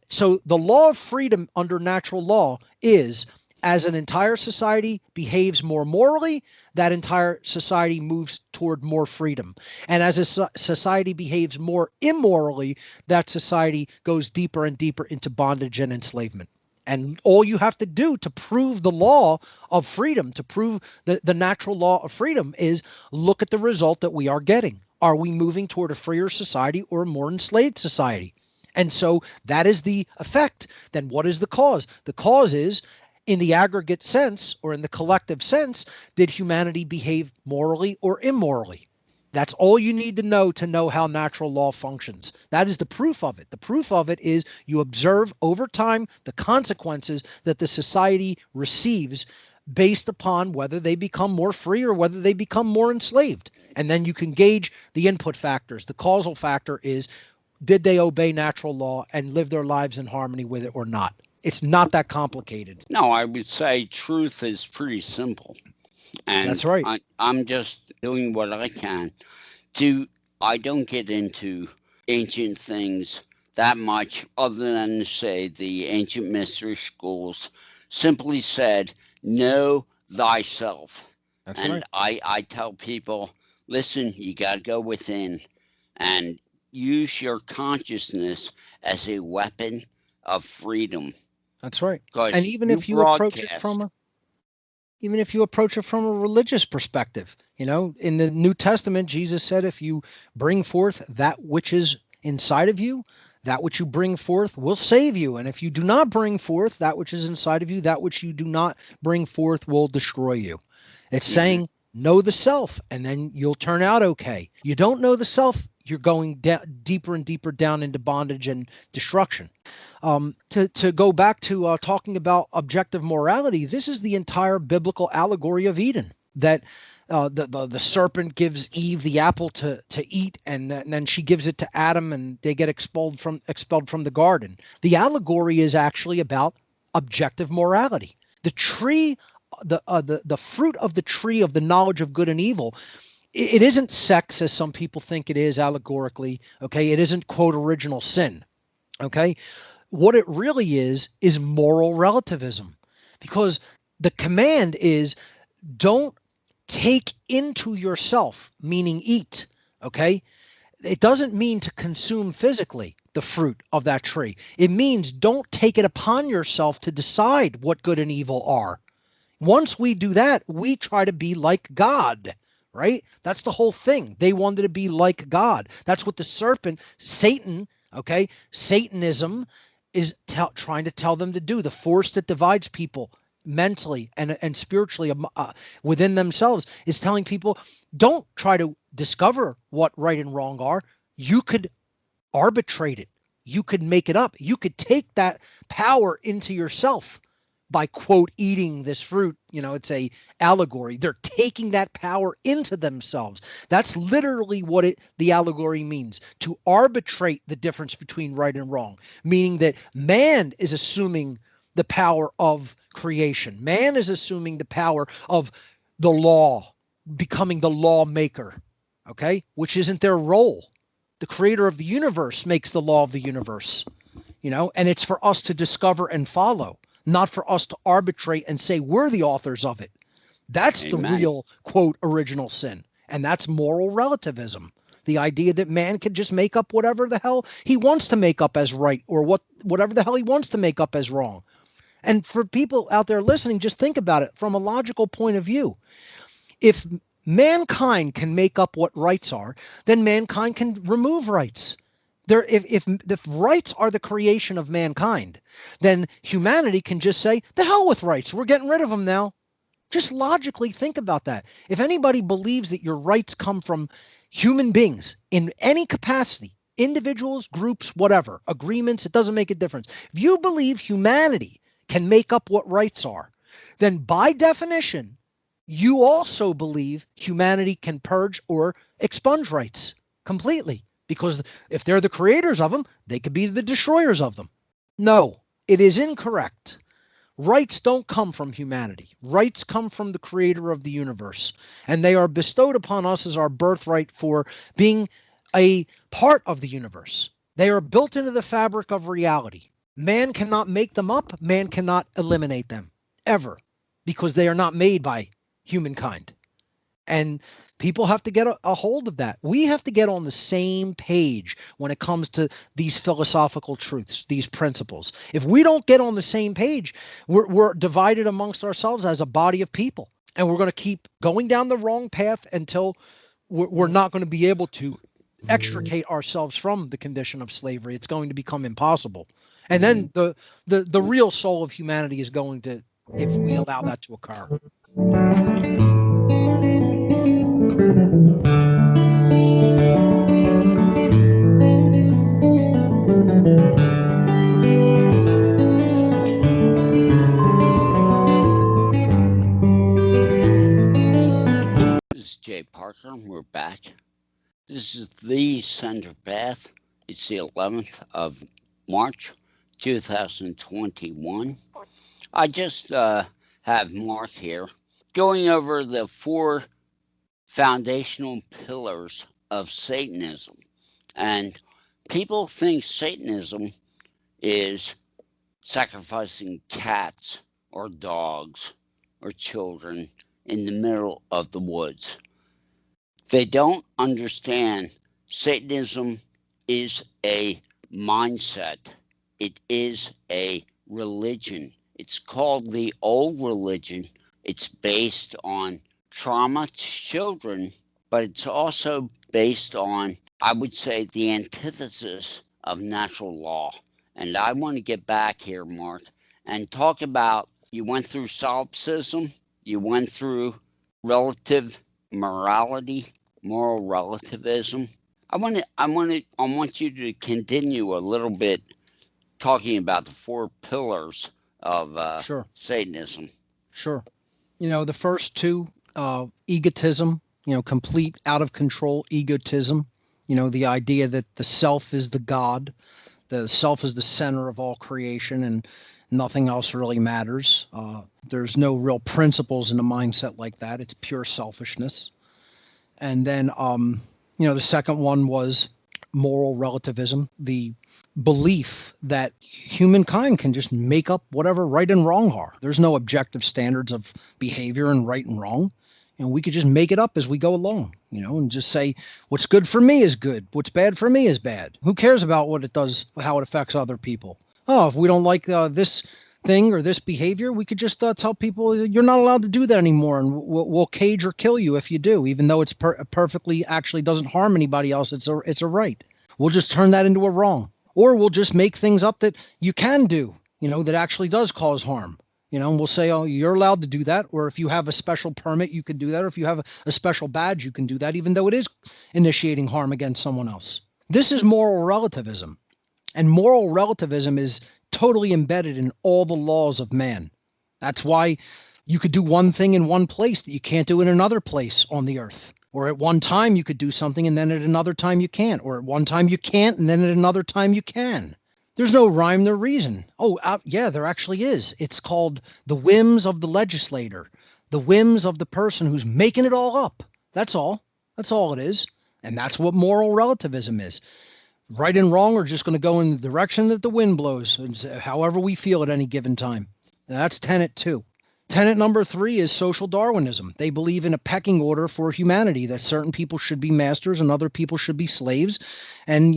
So the law of freedom under natural law is, as an entire society behaves more morally, that entire society moves toward more freedom. And as a society behaves more immorally, that society goes deeper and deeper into bondage and enslavement. And all you have to do to prove the law of freedom, to prove the natural law of freedom, is look at the result that we are getting. Are we moving toward a freer society or a more enslaved society? And so that is the effect. Then what is the cause? The cause is, in the aggregate sense or in the collective sense, did humanity behave morally or immorally? That's all you need to know how natural law functions. That is the proof of it. The proof of it is you observe over time the consequences that the society receives based upon whether they become more free or whether they become more enslaved. And then you can gauge the input factors. The causal factor is, did they obey natural law and live their lives in harmony with it or not? It's not that complicated. No, I would say truth is pretty simple. And that's right. I'm just doing what I can. I don't get into ancient things that much, other than to say the ancient mystery schools simply said, know thyself. That's and right. I tell people, listen, you got to go within and use your consciousness as a weapon of freedom. That's right. Because And even if you approach it from a religious perspective, in the New Testament, Jesus said, if you bring forth that which is inside of you, that which you bring forth will save you. And if you do not bring forth that which is inside of you, that which you do not bring forth will destroy you. It's saying, know the self, and then you'll turn out okay. You don't know the self, you're going deeper and deeper down into bondage and destruction. To go back to talking about objective morality, this is the entire biblical allegory of Eden, that the serpent gives Eve the apple to eat, and then she gives it to Adam, and they get expelled from the garden. The allegory is actually about objective morality. The tree, the fruit of the tree of the knowledge of good and evil, it isn't sex as some people think it is allegorically. Okay, it isn't, quote, original sin. Okay, what it really is moral relativism, because the command is, don't take into yourself, meaning eat. Okay, it doesn't mean to consume physically the fruit of that tree. It means don't take it upon yourself to decide what good and evil are. Once we do that, we try to be like God, right? That's the whole thing. They wanted to be like God. That's what the serpent, Satan, okay, Satanism is trying to tell them to do. The force that divides people mentally and spiritually within themselves is telling people, don't try to discover what right and wrong are. You could arbitrate it. You could make it up. You could take that power into yourself by, quote, eating this fruit. It's a allegory. They're taking that power into themselves. That's literally what the allegory means, to arbitrate the difference between right and wrong, meaning that man is assuming the power of creation. Man is assuming the power of the law, becoming the lawmaker, okay, which isn't their role. The creator of the universe makes the law of the universe, and it's for us to discover and follow, not for us to arbitrate and say we're the authors of it. That's the real, quote, original sin. And that's moral relativism. The idea that man can just make up whatever the hell he wants to make up as right, or whatever the hell he wants to make up as wrong. And for people out there listening, just think about it from a logical point of view. If mankind can make up what rights are, then mankind can remove rights. If rights are the creation of mankind, then humanity can just say, the hell with rights. We're getting rid of them now. Just logically think about that. If anybody believes that your rights come from human beings in any capacity, individuals, groups, whatever, agreements, it doesn't make a difference. If you believe humanity can make up what rights are, then by definition, you also believe humanity can purge or expunge rights completely. Because if they're the creators of them, they could be the destroyers of them. No, it is incorrect. Rights don't come from humanity. Rights come from the creator of the universe. And they are bestowed upon us as our birthright for being a part of the universe. They are built into the fabric of reality. Man cannot make them up. Man cannot eliminate them, ever, because they are not made by humankind. And people have to get a hold of that. We have to get on the same page when it comes to these philosophical truths, these principles. If we don't get on the same page, we're divided amongst ourselves as a body of people. And we're going to keep going down the wrong path until we're not going to be able to extricate ourselves from the condition of slavery. It's going to become impossible. And then the real soul of humanity is going to, if we allow that to occur. This is Jay Parker. We're back. This is the Center Path. It's the 11th of March, 2021. I just have Mark here going over the 4 foundational pillars of Satanism. And people think Satanism is sacrificing cats or dogs or children in the middle of the woods. They don't understand Satanism is a mindset. It is a religion. It's called the old religion. It's based on trauma to children, but it's also based on, I would say, the antithesis of natural law. And I want to get back here, Mark, and talk about, you went through solipsism, you went through relative morality, moral relativism. I want you to continue a little bit talking about the 4 pillars of Sure. Satanism. Sure. The first 2, egotism, complete out of control egotism, the idea that the self is the God, the self is the center of all creation and nothing else really matters. There's no real principles in a mindset like that. It's pure selfishness. And then, the second one was moral relativism, the belief that humankind can just make up whatever right and wrong are. There's no objective standards of behavior and right and wrong. We could just make it up as we go along, and just say what's good for me is good. What's bad for me is bad. Who cares about what it does, how it affects other people? Oh, if we don't like this thing or this behavior, we could just tell people you're not allowed to do that anymore, and we'll cage or kill you if you do, even though it's perfectly actually doesn't harm anybody else. It's a right. We'll just turn that into a wrong, or we'll just make things up that you can do, that actually does cause harm. And we'll say, oh, you're allowed to do that. Or if you have a special permit, you can do that. Or if you have a special badge, you can do that, even though it is initiating harm against someone else. This is moral relativism. And moral relativism is totally embedded in all the laws of man. That's why you could do one thing in one place that you can't do in another place on the earth. Or at one time you could do something and then at another time you can't. Or at one time you can't and then at another time you can. There's no rhyme nor reason. Oh, yeah, there actually is. It's called the whims of the legislator, the whims of the person who's making it all up. That's all. That's all it is. And that's what moral relativism is. Right and wrong are just going to go in the direction that the wind blows, however we feel at any given time. And that's tenet 2. Tenet number 3 is social Darwinism. They believe in a pecking order for humanity, that certain people should be masters and other people should be slaves. And,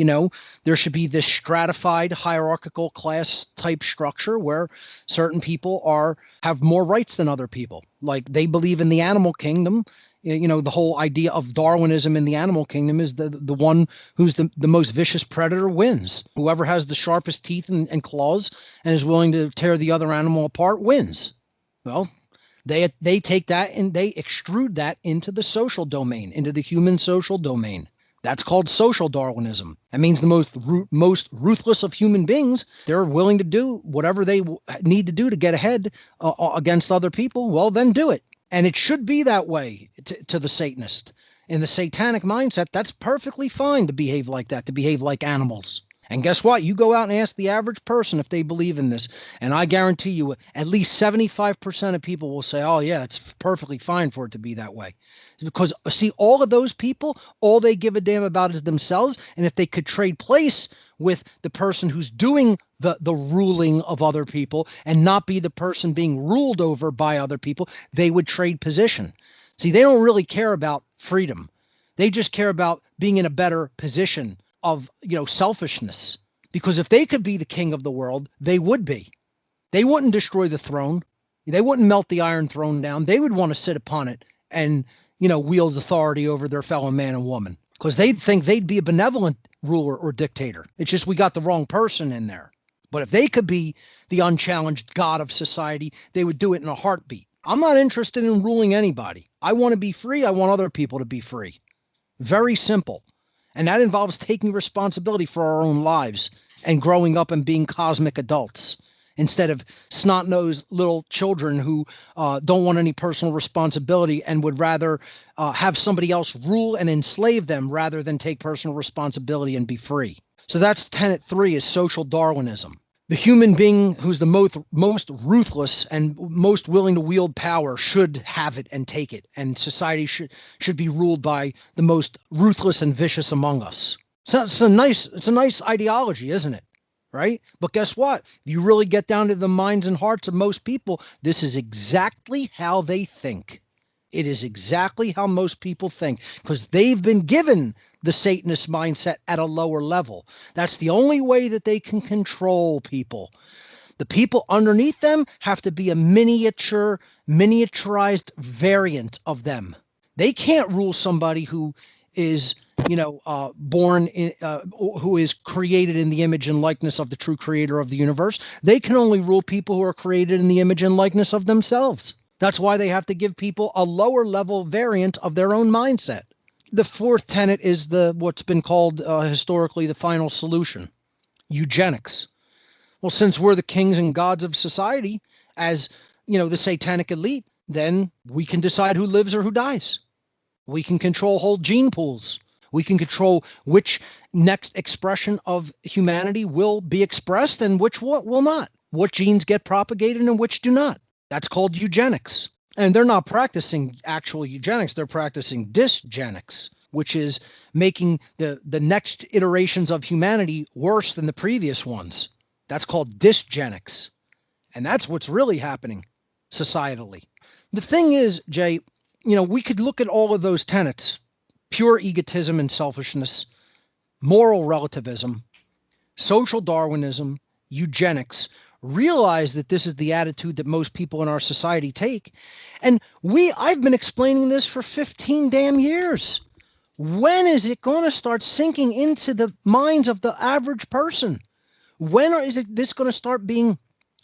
there should be this stratified hierarchical class type structure where certain people have more rights than other people. Like they believe in the animal kingdom. The whole idea of Darwinism in the animal kingdom is the one who's the most vicious predator wins. Whoever has the sharpest teeth and claws and is willing to tear the other animal apart wins. Well, they take that and they extrude that into the social domain, into the human social domain. That's called social Darwinism. That means the most ruthless of human beings, they're willing to do whatever they need to do to get ahead against other people. Well, then do it. And it should be that way to the Satanist. In the satanic mindset, that's perfectly fine to behave like that, to behave like animals. And guess what? You go out and ask the average person if they believe in this, and I guarantee you at least 75% of people will say, oh, yeah, it's perfectly fine for it to be that way. Because, see, all of those people, all they give a damn about is themselves, and if they could trade place with the person who's doing the ruling of other people and not be the person being ruled over by other people, they would trade position. See, they don't really care about freedom. They just care about being in a better position of selfishness, because if they could be the king of the world, they would be. They wouldn't destroy the throne. They wouldn't melt the iron throne down. They would want to sit upon it and wield authority over their fellow man and woman, because they'd think they'd be a benevolent ruler or dictator. It's just we got the wrong person in there. But if they could be the unchallenged god of society, they would do it in a heartbeat. I'm not interested in ruling anybody. I want to be free. I want other people to be free. Very simple. And that involves taking responsibility for our own lives and growing up and being cosmic adults instead of snot-nosed little children who don't want any personal responsibility and would rather have somebody else rule and enslave them rather than take personal responsibility and be free. So that's tenet 3, is social Darwinism. The human being who's the most ruthless and most willing to wield power should have it and take it, and society should be ruled by the most ruthless and vicious among us. So it's a nice ideology, isn't it? Right? But guess what? If you really get down to the minds and hearts of most people, this is exactly how they think. It is exactly how most people think, because they've been given the Satanist mindset at a lower level. That's the only way that they can control people. The people underneath them have to be a miniaturized variant of them. They can't rule somebody who is, born in, who is created in the image and likeness of the true creator of the universe. They can only rule people who are created in the image and likeness of themselves. That's why they have to give people a lower level variant of their own mindset. The 4th tenet is what's been called historically the final solution, eugenics. Well, since we're the kings and gods of society, as the satanic elite, then we can decide who lives or who dies. We can control whole gene pools. We can control which next expression of humanity will be expressed and which will not. What genes get propagated and which do not. That's called eugenics. And they're not practicing actual eugenics. They're practicing dysgenics, which is making the next iterations of humanity worse than the previous ones. That's called dysgenics. And that's what's really happening societally. The thing is, Jay, we could look at all of those tenets: pure egotism and selfishness, moral relativism, social Darwinism, eugenics, realize that this is the attitude that most people in our society take. And I've been explaining this for 15 damn years. When is it going to start sinking into the minds of the average person? When is this going to start being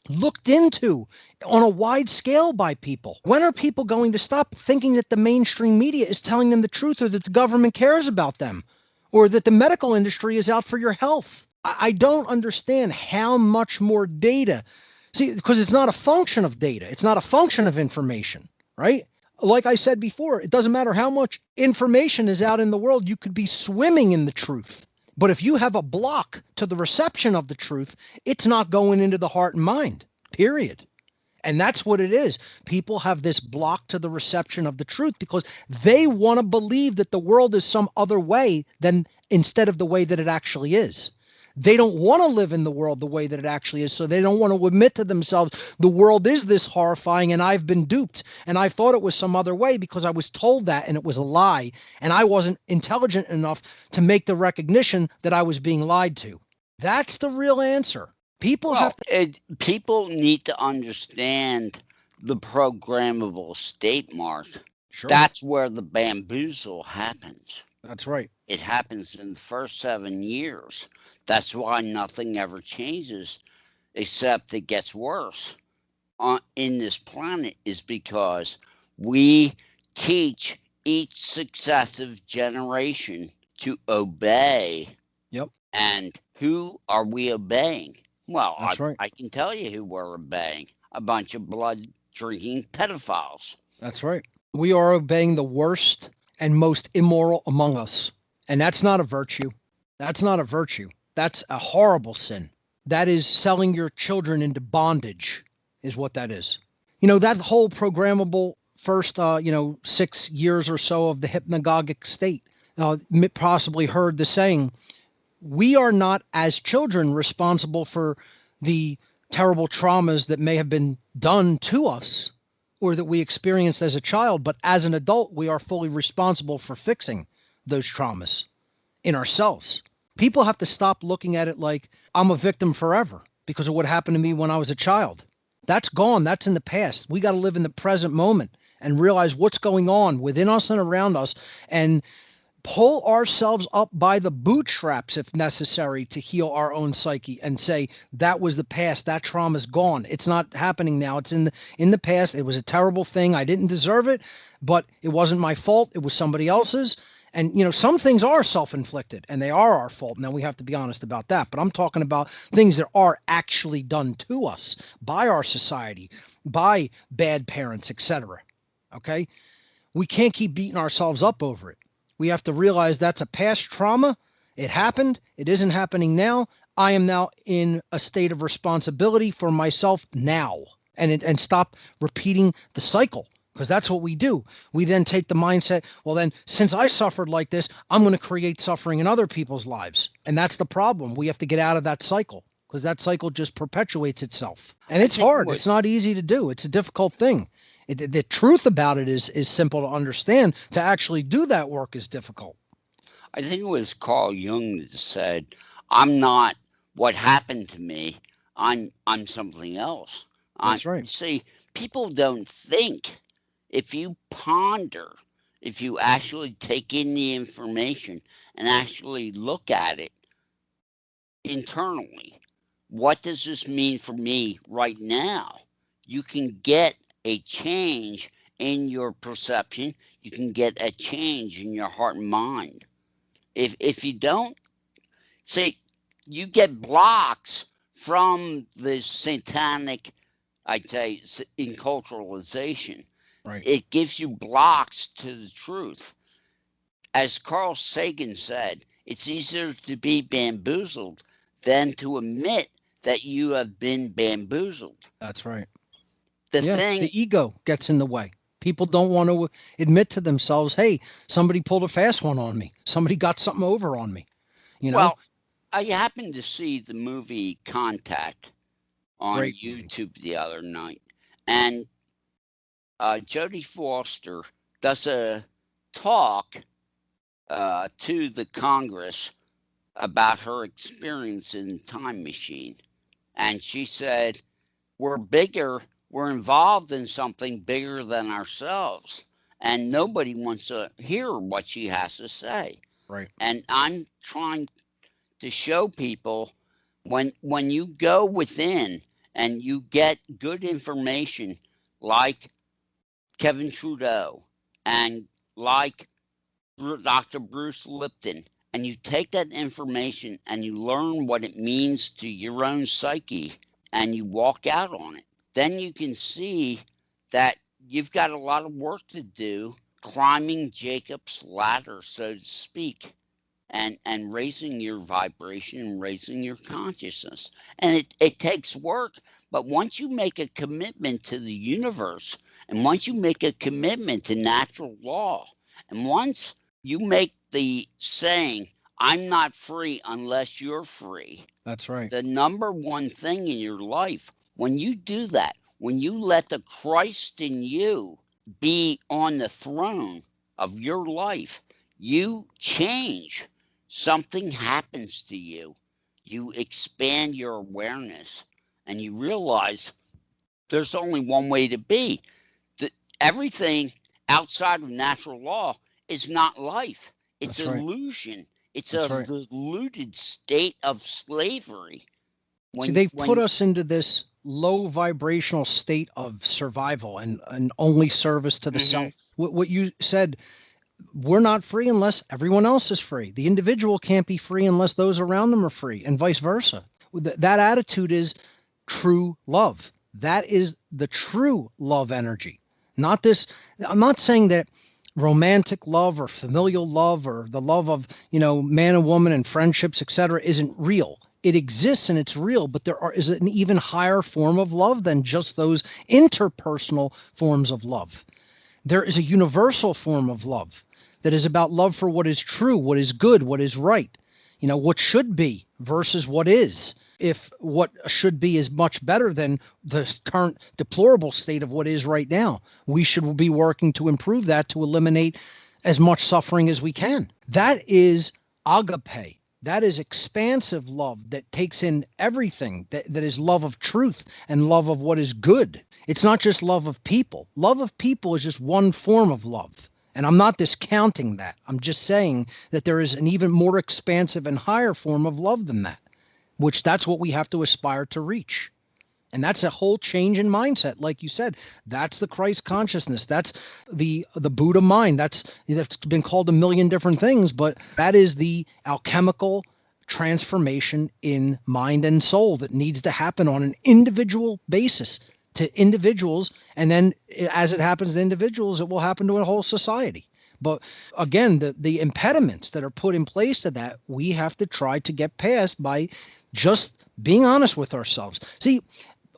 looked into on a wide scale by people? When are people going to stop thinking that the mainstream media is telling them the truth, or that the government cares about them, or that the medical industry is out for your health? I don't understand how much more data. See, because it's not a function of data. It's not a function of information, right? Like I said before, it doesn't matter how much information is out in the world. You could be swimming in the truth. But if you have a block to the reception of the truth, it's not going into the heart and mind, period. And that's what it is. People have this block to the reception of the truth because they want to believe that the world is some other way than instead of the way that it actually is. They don't want to live in the world the way that it actually is. So they don't want to admit to themselves, the world is this horrifying and I've been duped. And I thought it was some other way because I was told that and it was a lie. And I wasn't intelligent enough to make the recognition that I was being lied to. That's the real answer. People need to understand the programmable state, Mark. Sure. That's where the bamboozle happens. That's right. It happens in the first 7 years. That's why nothing ever changes except it gets worse in this planet, is because we teach each successive generation to obey. Yep. And who are we obeying? Well, right. I can tell you who we're obeying. A bunch of blood-drinking pedophiles. That's right. We are obeying the worst and most immoral among us. And that's not a virtue. That's not a virtue. That's a horrible sin. That is selling your children into bondage, is what that is. You know, that whole programmable first, 6 years or so of the hypnagogic state, possibly heard the saying, we are not as children responsible for the terrible traumas that may have been done to us or that we experienced as a child, but as an adult, we are fully responsible for fixing those traumas in ourselves. People have to stop looking at it like I'm a victim forever because of what happened to me when I was a child. That's gone. That's in the past. We got to live in the present moment and realize what's going on within us and around us and pull ourselves up by the bootstraps if necessary to heal our own psyche and say that was the past, that trauma's gone, it's not happening now, it's in the past, it was a terrible thing, I didn't deserve it, but it wasn't my fault, it was somebody else's. And some things are self-inflicted and they are our fault, and then we have to be honest about that. But I'm talking about things that are actually done to us by our society, by bad parents, etc. Okay, we can't keep beating ourselves up over it. We have to realize that's a past trauma. It happened. It isn't happening now. I am now in a state of responsibility for myself now, and stop repeating the cycle, because that's what we do. We then take the mindset, well, then since I suffered like this, I'm going to create suffering in other people's lives. And that's the problem. We have to get out of that cycle because that cycle just perpetuates itself. And it's hard. It's not easy to do. It's a difficult thing. The truth about it is simple to understand. To actually do that work is difficult. I think it was Carl Jung that said, I'm not what happened to me. I'm something else. That's right. See, people don't think. If you ponder, if you actually take in the information and actually look at it internally, what does this mean for me right now? You can get a change in your perception. You can get a change in your heart and mind. If you don't, say, you get blocks from the satanic, I'd say, enculturalization. Right. It gives you blocks to the truth. As Carl Sagan said, it's easier to be bamboozled than to admit that you have been bamboozled. That's right. The ego gets in the way. People don't want to admit to themselves, hey, somebody pulled a fast one on me. Somebody got something over on me. Well, I happened to see the movie Contact on YouTube the other night. And Jodie Foster does a talk to the Congress about her experience in Time Machine. And she said, we're involved in something bigger than ourselves. And nobody wants to hear what she has to say. Right. And I'm trying to show people when you go within and you get good information like Kevin Trudeau and like Dr. Bruce Lipton, and you take that information and you learn what it means to your own psyche and you walk out on it, then you can see that you've got a lot of work to do climbing Jacob's ladder, so to speak, and raising your vibration and raising your consciousness. And it takes work, but once you make a commitment to the universe, and once you make a commitment to natural law, and once you make the saying, I'm not free unless you're free. That's right. The number one thing in your life, when you do that, when you let the Christ in you be on the throne of your life, you change. Something happens to you. You expand your awareness and you realize there's only one way to be. Everything outside of natural law is not life. It's That's right. illusion. It's That's a right. deluded state of slavery. See, they've put us into this low vibrational state of survival and only service to the self. What you said, we're not free unless everyone else is free. The individual can't be free unless those around them are free, and vice versa. That attitude is true love. That is the true love energy. Not this, I'm not saying that romantic love or familial love or the love of, man and woman and friendships, etc., isn't real. It exists and it's real, but is an even higher form of love than just those interpersonal forms of love. There is a universal form of love that is about love for what is true, what is good, what is right, what should be versus what is. If what should be is much better than the current deplorable state of what is right now, we should be working to improve that, to eliminate as much suffering as we can. That is agape. That is expansive love that takes in everything, that is love of truth and love of what is good. It's not just love of people. Love of people is just one form of love. And I'm not discounting that. I'm just saying that there is an even more expansive and higher form of love than that, which that's what we have to aspire to reach. And that's a whole change in mindset. Like you said, that's the Christ consciousness. That's the Buddha mind. That's been called a million different things, but that is the alchemical transformation in mind and soul that needs to happen on an individual basis to individuals. And then as it happens to individuals, it will happen to a whole society. But again, the impediments that are put in place to that, we have to try to get past by just being honest with ourselves. See,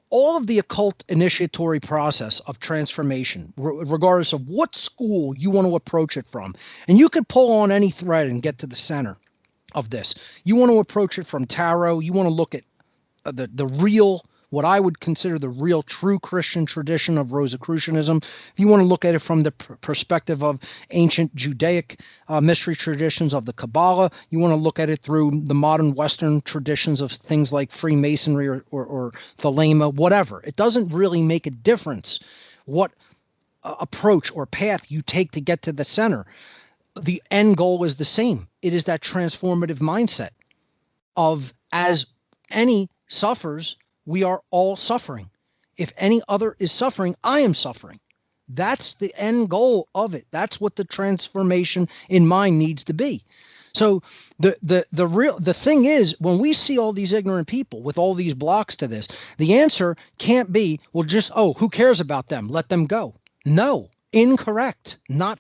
all of the occult initiatory process of transformation, regardless of what school you want to approach it from, and you could pull on any thread and get to the center of this. You want to approach it from tarot. You want to look at the real, what I would consider the real true Christian tradition of Rosicrucianism. If you want to look at it from the perspective of ancient Judaic mystery traditions of the Kabbalah, you want to look at it through the modern Western traditions of things like Freemasonry or Thelema, whatever. It doesn't really make a difference what approach or path you take to get to the center. The end goal is the same. It is that transformative mindset of, as any suffers, we are all suffering. If any other is suffering, I am suffering. That's the end goal of it. That's what the transformation in mind needs to be. So the thing is, when we see all these ignorant people with all these blocks to this, the answer can't be, well, just, who cares about them? Let them go. No, incorrect. Not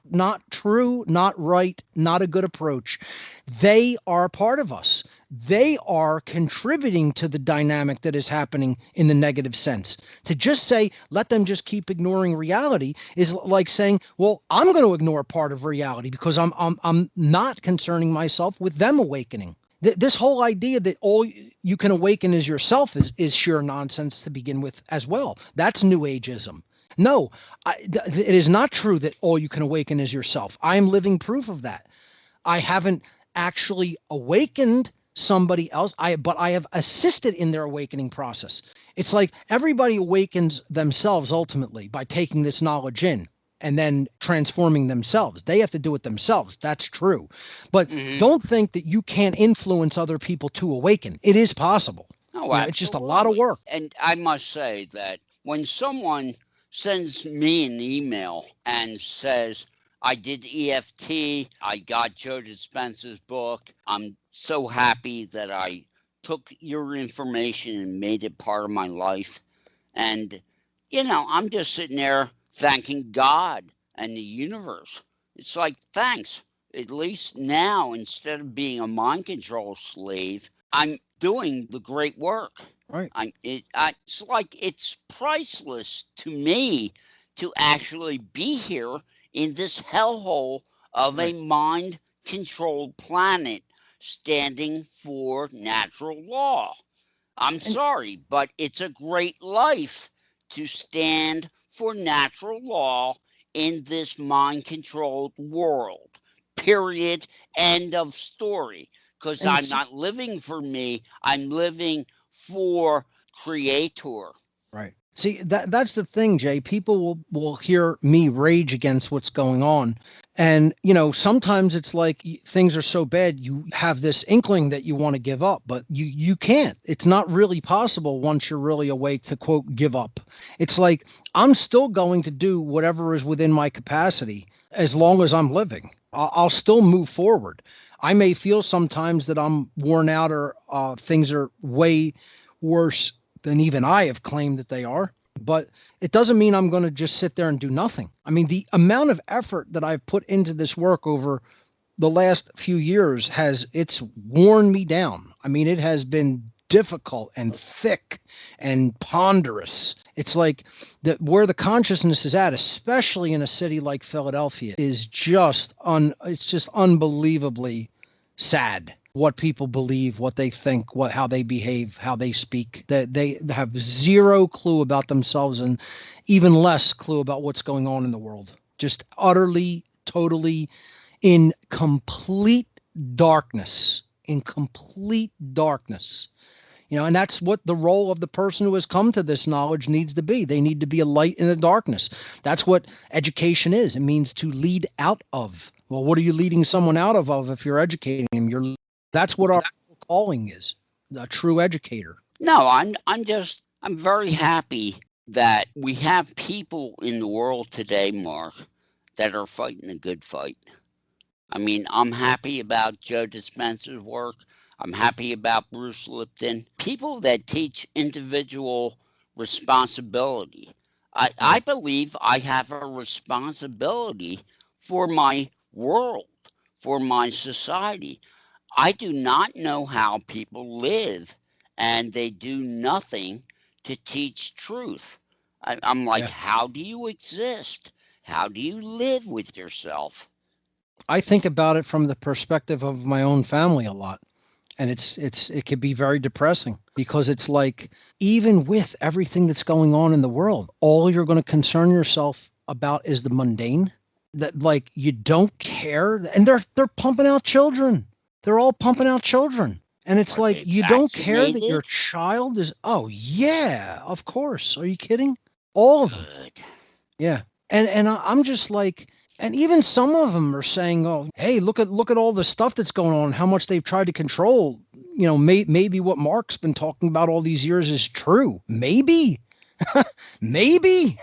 true, not right, not a good approach. They are part of us. They are contributing to the dynamic that is happening in the negative sense. To just say, let them just keep ignoring reality is like saying, well, I'm going to ignore part of reality because I'm not concerning myself with them awakening. This whole idea that all you can awaken is yourself is sheer nonsense to begin with as well. That's New Ageism. No, it is not true that all you can awaken is yourself. I am living proof of that. I haven't actually awakened somebody else, but I have assisted in their awakening process. It's like everybody awakens themselves ultimately by taking this knowledge in and then transforming themselves. They have to do it themselves. That's true. But don't think that you can't influence other people to awaken. It is possible. Oh, it's just a lot of work. And I must say that when someone sends me an email and says, I did EFT, I got Joe Dispenza's book, I'm so happy that I took your information and made it part of my life. And, I'm just sitting there thanking God and the universe. It's like, thanks. At least now, instead of being a mind control slave, I'm doing the great work. Right. It's like it's priceless to me to actually be here in this hellhole of a mind-controlled planet standing for natural law. I'm And sorry, but it's a great life to stand for natural law in this mind-controlled world. Period. End of story. Because and I'm not living for me, I'm living for Creator. right. See, that's the thing, Jay. People will hear me rage against what's going on. And, sometimes it's like things are so bad, you have this inkling that you want to give up, but you can't. It's not really possible once you're really awake to, quote, give up. It's like I'm still going to do whatever is within my capacity as long as I'm living. I'll still move forward. I may feel sometimes that I'm worn out or things are way worse than even I have claimed that they are. But it doesn't mean I'm going to just sit there and do nothing. I mean, the amount of effort that I've put into this work over the last few years it's worn me down. I mean, it has been difficult and thick and ponderous. It's like that where the consciousness is at, especially in a city like Philadelphia, is it's just unbelievably sad what people believe, what they think, how they behave, how they speak. That they have zero clue about themselves and even less clue about what's going on in the world. Just utterly, totally in complete darkness, in complete darkness. And that's what the role of the person who has come to this knowledge needs to be. They need to be a light in the darkness. That's what education is. It means to lead out of. Well, what are you leading someone out of if you're educating them? That's what our calling is, a true educator. No, I'm very happy that we have people in the world today, Mark, that are fighting a good fight. I mean, I'm happy about Joe Dispenza's work. I'm happy about Bruce Lipton. People that teach individual responsibility. I believe I have a responsibility for my world, for my society. I do not know how people live and they do nothing to teach truth. I'm like, Yeah. how do you exist? How do you live with yourself? I think about it from the perspective of my own family a lot. And it could be very depressing because it's like, even with everything that's going on in the world, all you're going to concern yourself about is the mundane. That, like, you don't care, and they're pumping out children. They're all pumping out children. And it's Are like, they you don't care that your vaccinated? child is, oh yeah, of course. Are you kidding? All of them. Good. Yeah. And I'm just like, and even some of them are saying, "Oh, hey, look at all the stuff that's going on. How much they've tried to control. Maybe what Mark's been talking about all these years is true. Maybe, maybe.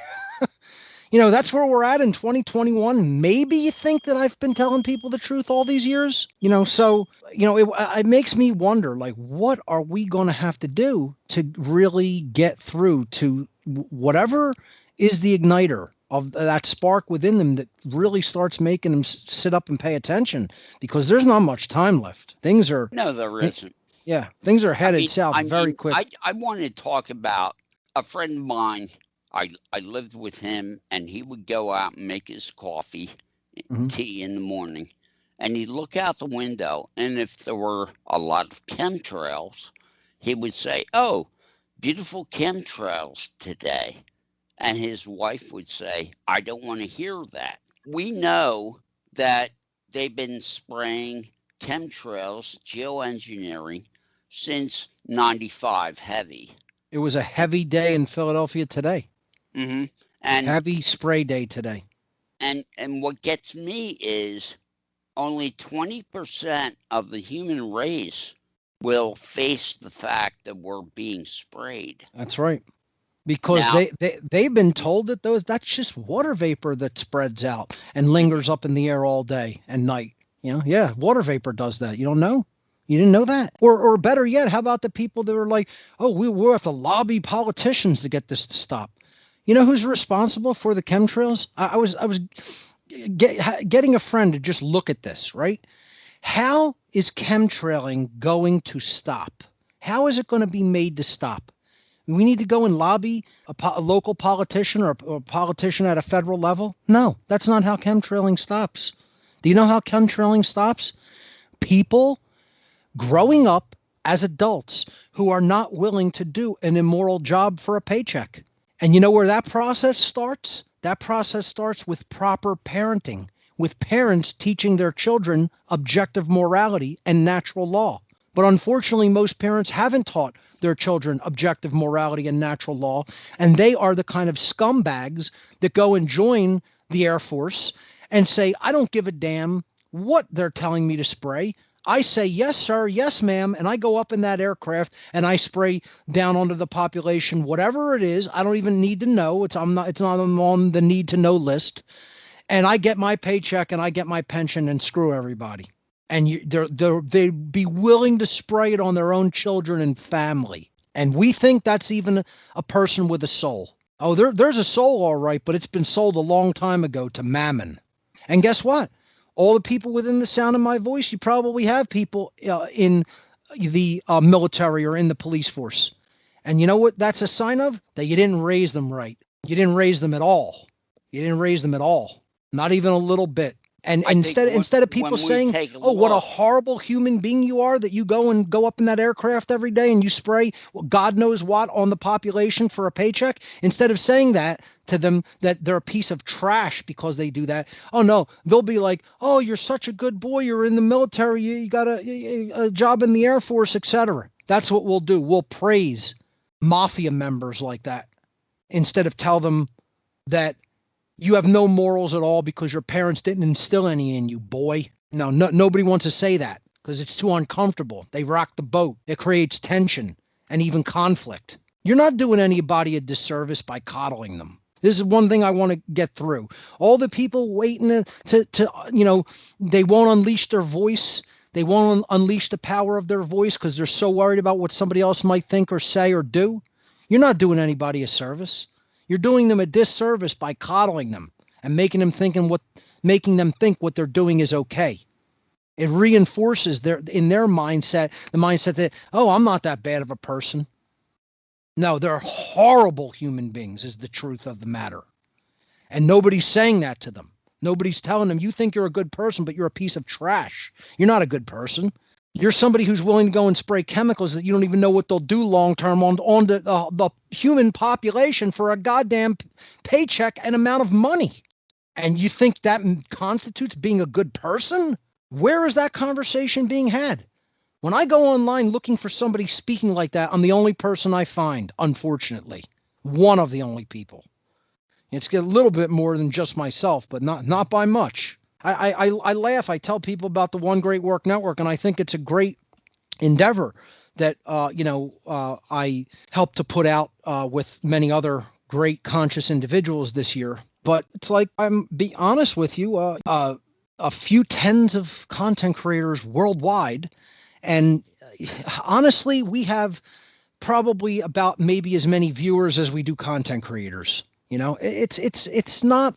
That's where we're at in 2021. Maybe you think that I've been telling people the truth all these years. So it makes me wonder, like, what are we going to have to do to really get through to whatever is the igniter of that spark within them that really starts making them sit up and pay attention, because there's not much time left. Things are, No, there isn't. yeah, things are I headed mean, south I very mean, quick. I want to talk about a friend of mine. I lived with him, and he would go out and make his coffee, Hmm. tea in the morning, and he'd look out the window, and if there were a lot of chemtrails, he would say, "Oh, beautiful chemtrails today." And his wife would say, "I don't want to hear that." We know that they've been spraying chemtrails, geoengineering, since 95 heavy. It was a heavy day in Philadelphia today. Hmm. And Heavy spray day today. and what gets me is only 20% of the human race will face the fact that we're being sprayed. That's right. Because Now, they've been told that that's just water vapor that spreads out and lingers up in the air all day and night. Yeah, water vapor does that. You don't know? You didn't know that? Or better yet, how about the people that are like, oh, we'll have to lobby politicians to get this to stop? You know who's responsible for the chemtrails? I was getting a friend to just look at this, right? How is chemtrailing going to stop? How is it going to be made to stop? We need to go and lobby a local politician or a politician at a federal level? No, that's not how chemtrailing stops. Do you know how chemtrailing stops? People growing up as adults who are not willing to do an immoral job for a paycheck. And you know where that process starts? That process starts with proper parenting, with parents teaching their children objective morality and natural law. But unfortunately, most parents haven't taught their children objective morality and natural law, and they are the kind of scumbags that go and join the Air Force and say, I don't give a damn what they're telling me to spray. I say, yes, sir, yes, ma'am, and I go up in that aircraft and I spray down onto the population, whatever it is. I don't even need to know. It's not on the need to know list. And I get my paycheck and I get my pension and screw everybody. And they'd be willing to spray it on their own children and family. And we think that's even a person with a soul. Oh, there's a soul, all right, but it's been sold a long time ago to mammon. And guess what? All the people within the sound of my voice, you probably have people in the military or in the police force. And you know what that's a sign of? That you didn't raise them right. You didn't raise them at all. You didn't raise them at all. Not even a little bit. And instead of people saying, oh, what a horrible human being you are, that you go up in that aircraft every day and you spray God knows what on the population for a paycheck, instead of saying that to them, that they're a piece of trash because they do that, oh no, they'll be like, oh, you're such a good boy, you're in the military, you got a job in the Air Force, etc. That's what we'll do. We'll praise mafia members like that instead of tell them that you have no morals at all because your parents didn't instill any in you, boy. No, nobody wants to say that because it's too uncomfortable. They rock the boat. It creates tension and even conflict. You're not doing anybody a disservice by coddling them. This is one thing I want to get through. All the people waiting to they won't unleash their voice. They won't unleash the power of their voice because they're so worried about what somebody else might think or say or do. You're not doing anybody a service. You're doing them a disservice by coddling them and making them think what they're doing is okay. It reinforces in their mindset, the mindset that, oh, I'm not that bad of a person. No, they're horrible human beings is the truth of the matter. And nobody's saying that to them. Nobody's telling them, you think you're a good person, but you're a piece of trash. You're not a good person. You're somebody who's willing to go and spray chemicals that you don't even know what they'll do long term on the human population for a goddamn paycheck and amount of money. And you think that constitutes being a good person? Where is that conversation being had? When I go online looking for somebody speaking like that, I'm the only person I find, unfortunately. One of the only people. It's a little bit more than just myself, but not by much. I laugh. I tell people about the One Great Work Network, and I think it's a great endeavor that I helped to put out with many other great conscious individuals this year. But it's like, I'm be honest with you, a few tens of content creators worldwide, and honestly, we have probably about maybe as many viewers as we do content creators. You know, it's not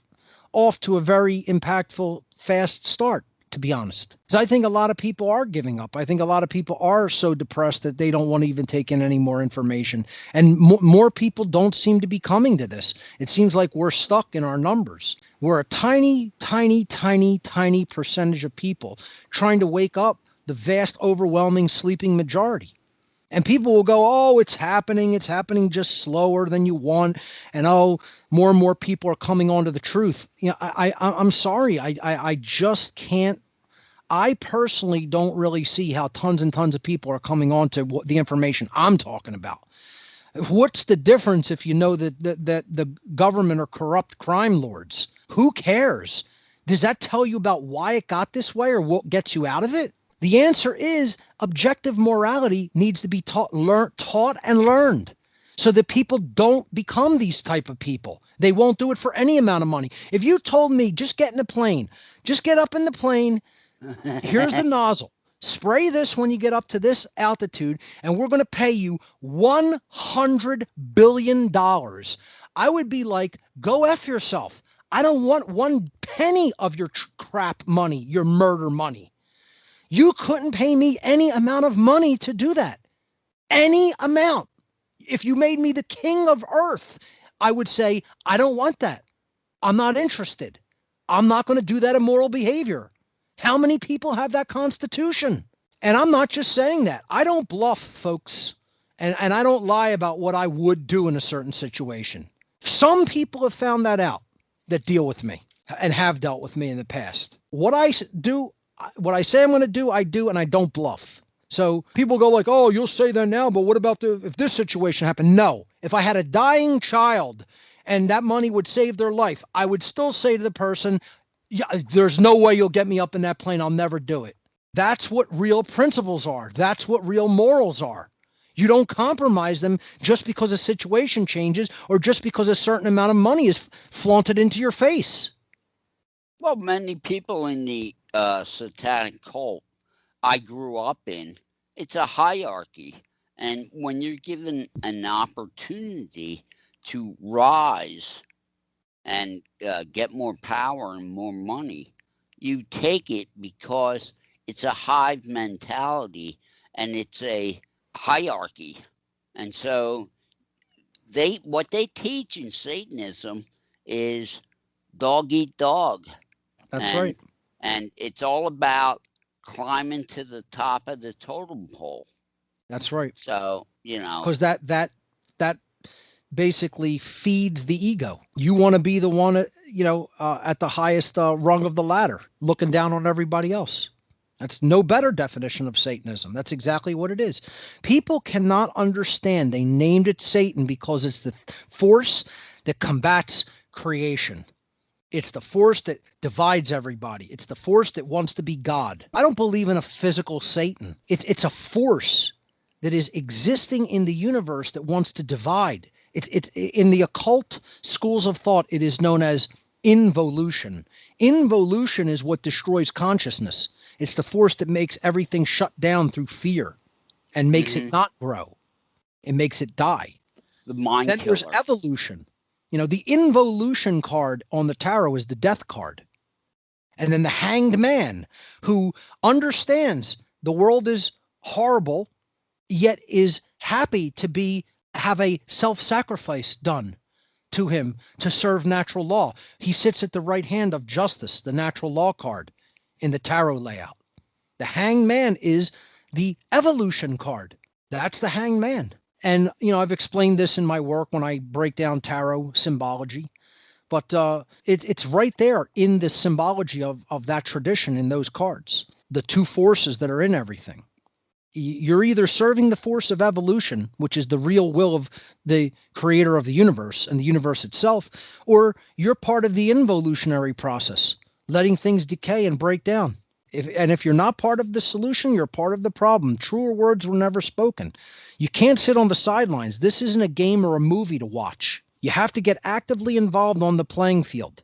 off to a very impactful, fast start, to be honest. Because I think a lot of people are giving up. I think a lot of people are so depressed that they don't want to even take in any more information. And more people don't seem to be coming to this. It seems like we're stuck in our numbers. We're a tiny, tiny, tiny, tiny percentage of people trying to wake up the vast, overwhelming sleeping majority. And people will go, oh, it's happening just slower than you want. And oh, more and more people are coming onto the truth. You know, I'm sorry. I just can't. I personally don't really see how tons and tons of people are coming on to the information I'm talking about. What's the difference if you know that the government are corrupt crime lords? Who cares? Does that tell you about why it got this way or what gets you out of it? The answer is objective morality needs to be taught and learned so that people don't become these type of people. They won't do it for any amount of money. If you told me, just get in a plane, just get up in the plane, here's the nozzle, spray this when you get up to this altitude, and we're going to pay you $100 billion. I would be like, go F yourself. I don't want one penny of your crap money, your murder money. You couldn't pay me any amount of money to do that. Any amount. If you made me the king of earth, I would say, I don't want that. I'm not interested. I'm not going to do that immoral behavior. How many people have that constitution? And I'm not just saying that. I don't bluff, folks. And I don't lie about what I would do in a certain situation. Some people have found that out that deal with me and have dealt with me in the past. What I do, what I say I'm going to do, I do, and I don't bluff. So people go like, oh, you'll say that now, but what about if this situation happened? No. If I had a dying child and that money would save their life, I would still say to the person, yeah, there's no way you'll get me up in that plane. I'll never do it. That's what real principles are. That's what real morals are. You don't compromise them just because a situation changes or just because a certain amount of money is flaunted into your face. Well, many people in the satanic cult I grew up in, it's a hierarchy. And when you're given an opportunity to rise and get more power and more money, you take it because it's a hive mentality and it's a hierarchy. And so what they teach in Satanism is dog eat dog. That's right. And it's all about climbing to the top of the totem pole. That's right. So, you know, because that basically feeds the ego. You want to be the one, at the highest rung of the ladder, looking down on everybody else. That's no better definition of Satanism. That's exactly what it is. People cannot understand. They named it Satan because it's the force that combats creation. It's the force that divides everybody. It's the force that wants to be God. I don't believe in a physical Satan. It's a force that is existing in the universe that wants to divide. It's in the occult schools of thought, it is known as involution. Involution is what destroys consciousness. It's the force that makes everything shut down through fear and makes it not grow. It makes it die. The mind then killer. There's evolution. The involution card on the tarot is the death card. And then the hanged man, who understands the world is horrible, yet is happy to have a self-sacrifice done to him to serve natural law. He sits at the right hand of justice, the natural law card in the tarot layout. The hanged man is the evolution card. That's the hanged man. And, I've explained this in my work when I break down tarot symbology. But it's right there in the symbology of that tradition in those cards, the two forces that are in everything. You're either serving the force of evolution, which is the real will of the creator of the universe and the universe itself, or you're part of the involutionary process, letting things decay and break down. If you're not part of the solution, you're part of the problem. Truer words were never spoken. You can't sit on the sidelines. This isn't a game or a movie to watch. You have to get actively involved on the playing field,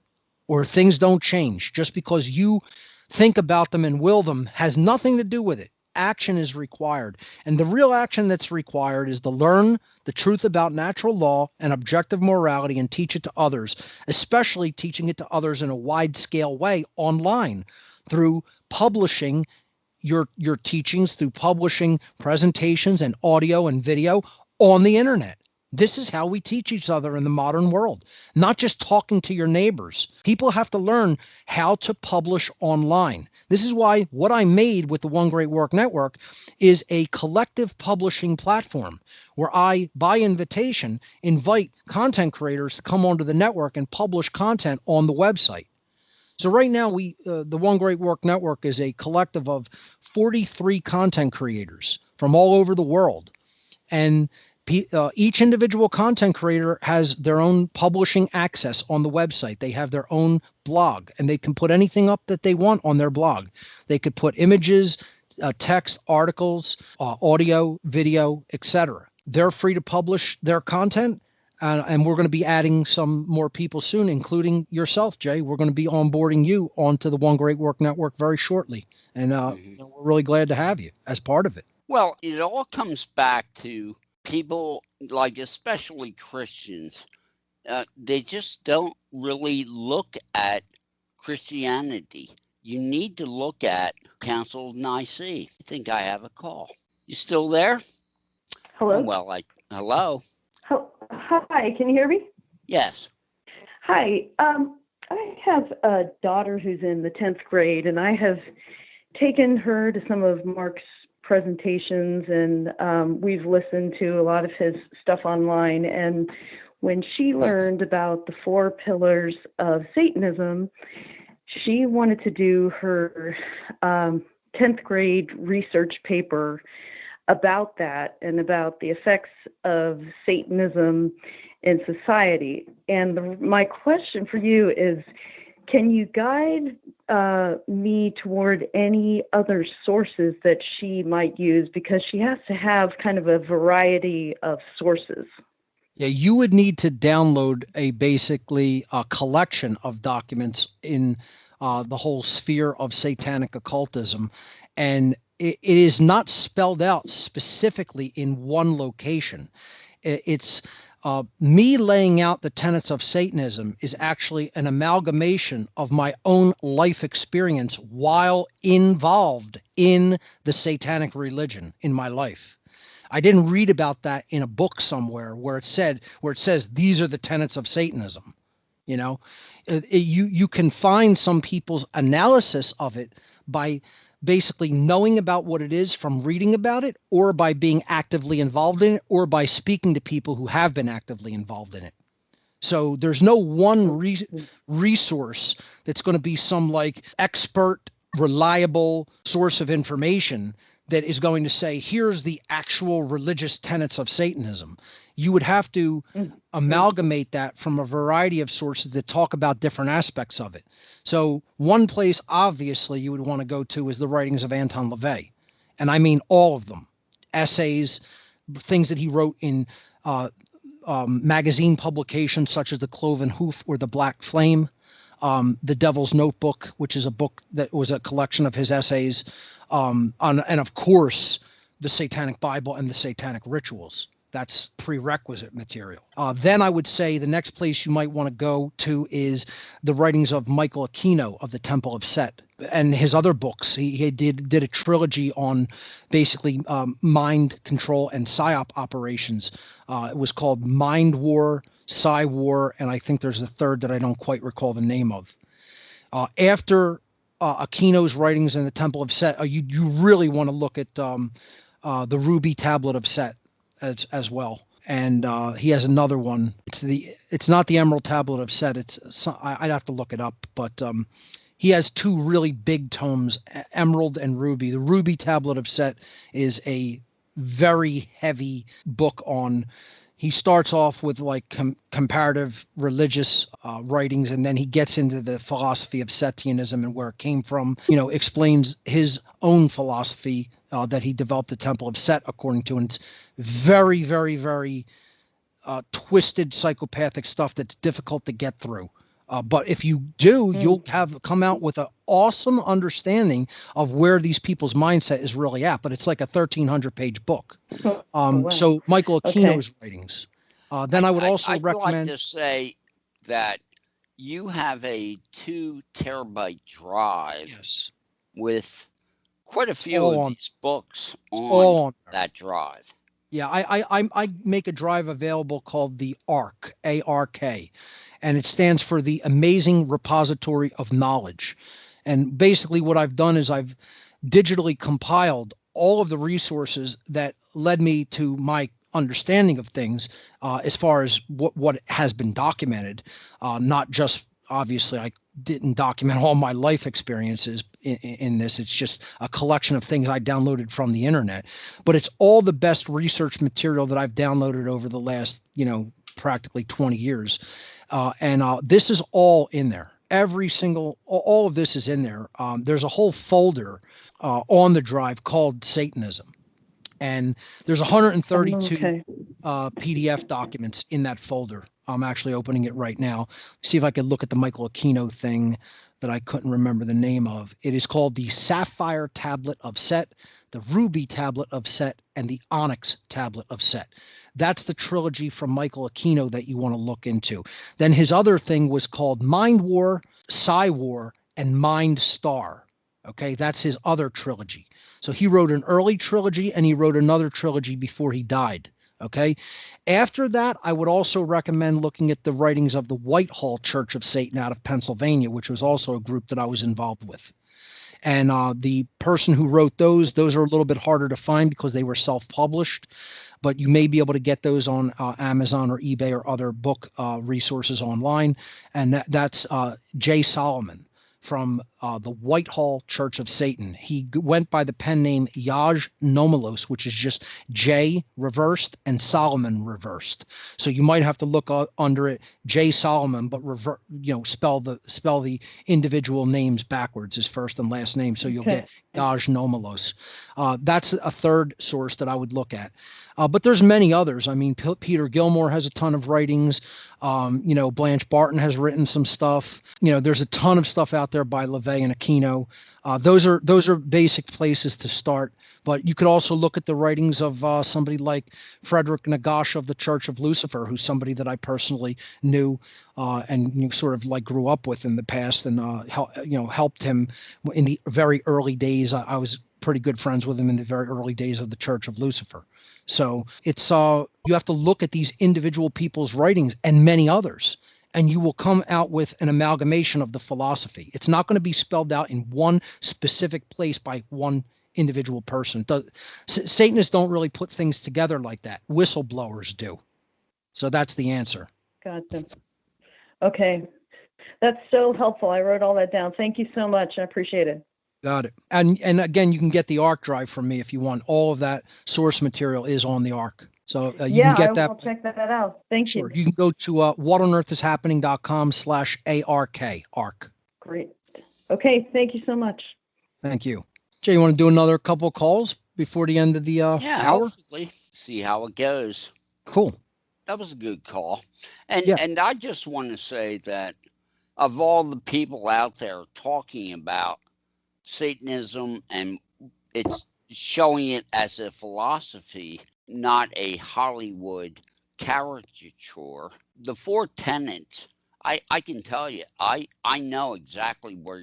or things don't change. Just because you think about them and will them has nothing to do with it. Action is required. And the real action that's required is to learn the truth about natural law and objective morality and teach it to others, especially teaching it to others in a wide-scale way online through publishing your teachings, through publishing presentations and audio and video on the internet. This is how we teach each other in the modern world, not just talking to your neighbors. People have to learn how to publish online. This is why what I made with the One Great Work Network is a collective publishing platform where I, by invitation, invite content creators to come onto the network and publish content on the website. So right now, the One Great Work Network is a collective of 43 content creators from all over the world. And each individual content creator has their own publishing access on the website. They have their own blog, and they can put anything up that they want on their blog. They could put images, text, articles, audio, video, etc. They're free to publish their content, and we're going to be adding some more people soon, including yourself, Jay. We're going to be onboarding you onto the One Great Work Network very shortly, and we're really glad to have you as part of it. Well, it all comes back to people, like especially Christians, they just don't really look at Christianity. You need to look at Council of Nicaea. I think I have a call. You still there? Hello? Oh, well, hello? Hi, can you hear me? Yes. Hi. I have a daughter who's in the 10th grade, and I have taken her to some of Mark's presentations, and we've listened to a lot of his stuff online. And when she learned about the 4 pillars of Satanism, she wanted to do her 10th grade research paper about that and about the effects of Satanism in society. And my question for you is, can you guide me toward any other sources that she might use? Because she has to have kind of a variety of sources. Yeah, you would need to download basically a collection of documents in the whole sphere of satanic occultism. And it is not spelled out specifically in one location. It's me laying out the tenets of Satanism is actually an amalgamation of my own life experience while involved in the satanic religion in my life. I didn't read about that in a book somewhere where it says these are the tenets of Satanism. You know, you can find some people's analysis of it by basically knowing about what it is from reading about it, or by being actively involved in it, or by speaking to people who have been actively involved in it. So there's no one resource that's going to be some like expert, reliable source of information that is going to say, here's the actual religious tenets of Satanism. You would have to amalgamate that from a variety of sources that talk about different aspects of it. So one place, obviously, you would want to go to is the writings of Anton LaVey. And I mean all of them. Essays, things that he wrote in magazine publications such as The Cloven Hoof or The Black Flame. The Devil's Notebook, which is a book that was a collection of his essays, and of course, the Satanic Bible and the Satanic Rituals. That's prerequisite material. Then I would say the next place you might want to go to is the writings of Michael Aquino of the Temple of Set and his other books. He did a trilogy on basically mind control and psyop operations. It was called Mind War, Psy War, and I think there's a third that I don't quite recall the name of. After Aquino's writings in the Temple of Set, you really want to look at the Ruby Tablet of Set as well. And he has another one. It's not the Emerald Tablet of Set. I'd have to look it up, but he has 2 really big tomes, Emerald and Ruby. The Ruby Tablet of Set is a very heavy book on. He starts off with like comparative religious writings, and then he gets into the philosophy of Setianism and where it came from. Explains his own philosophy that he developed the Temple of Set according to, and it's very, very, very twisted psychopathic stuff that's difficult to get through. But if you do, you'll have come out with an awesome understanding of where these people's mindset is really at. But it's like a 1,300-page book. Wow. So Michael Aquino's writings. Then I would also I'd recommend. like to say that you have a 2 terabyte drive Yes. with quite a few All of on- these books all on on there. that drive. Yeah, I make a drive available called the ARK, A-R-K, and it stands for the Amazing Repository of Knowledge. And basically what I've done is I've digitally compiled all of the resources that led me to my understanding of things as far as what has been documented, not just, obviously, I didn't document all my life experiences in this. It's just a collection of things I downloaded from the internet. But it's all the best research material that I've downloaded over the last, practically 20 years. And this is all in there. All of this is in there. There's a whole folder on the drive called Satanism. And there's 132 PDF documents in that folder. I'm actually opening it right now. See if I can look at the Michael Aquino thing that I couldn't remember the name of. It is called the Sapphire Tablet of Set, the Ruby Tablet of Set, and the Onyx Tablet of Set. That's the trilogy from Michael Aquino that you want to look into. Then his other thing was called Mind War, Psy War, and Mind Star. Okay, that's his other trilogy. So he wrote an early trilogy and he wrote another trilogy before he died. Okay. After that, I would also recommend looking at the writings of the Whitehall Church of Satan out of Pennsylvania, which was also a group that I was involved with. And the person who wrote those are a little bit harder to find because they were self-published, but you may be able to get those on Amazon or eBay or other book resources online. And that's Jay Solomon from the Whitehall Church of Satan. He went by the pen name Yaj Nomelos, which is just J reversed and Solomon reversed. So you might have to look under it J Solomon, but spell the individual names backwards, his first and last name. So you'll get Yaj Nomelos. That's a third source that I would look at. But there's many others. I mean, Peter Gilmore has a ton of writings. Blanche Barton has written some stuff. There's a ton of stuff out there by LaVey and Aquino. Those are basic places to start. But you could also look at the writings of somebody like Frederick Nagash of the Church of Lucifer, who's somebody that I personally knew and sort of like grew up with in the past, and helped him in the very early days. I was pretty good friends with him in the very early days of the Church of Lucifer. So it's you have to look at these individual people's writings and many others, and you will come out with an amalgamation of the philosophy. It's not going to be spelled out in one specific place by one individual person. Satanists don't really put things together like that. Whistleblowers do. So that's the answer. Gotcha. Okay. That's so helpful. I wrote all that down. Thank you so much. I appreciate it. Got it. And again, you can get the ARC drive from me if you want. All of that source material is on the ARC. So you can get that. I'll check that out. Thank you. You can go to whatonearthishappening.com/ARK. ARC. Great. Okay. Thank you so much. Thank you. Jay, you want to do another couple of calls before the end of the hour? Hopefully. See how it goes. Cool. That was a good call. And I just want to say that of all the people out there talking about Satanism, and it's showing it as a philosophy, not a Hollywood caricature. The four tenets, I can tell you, I know exactly what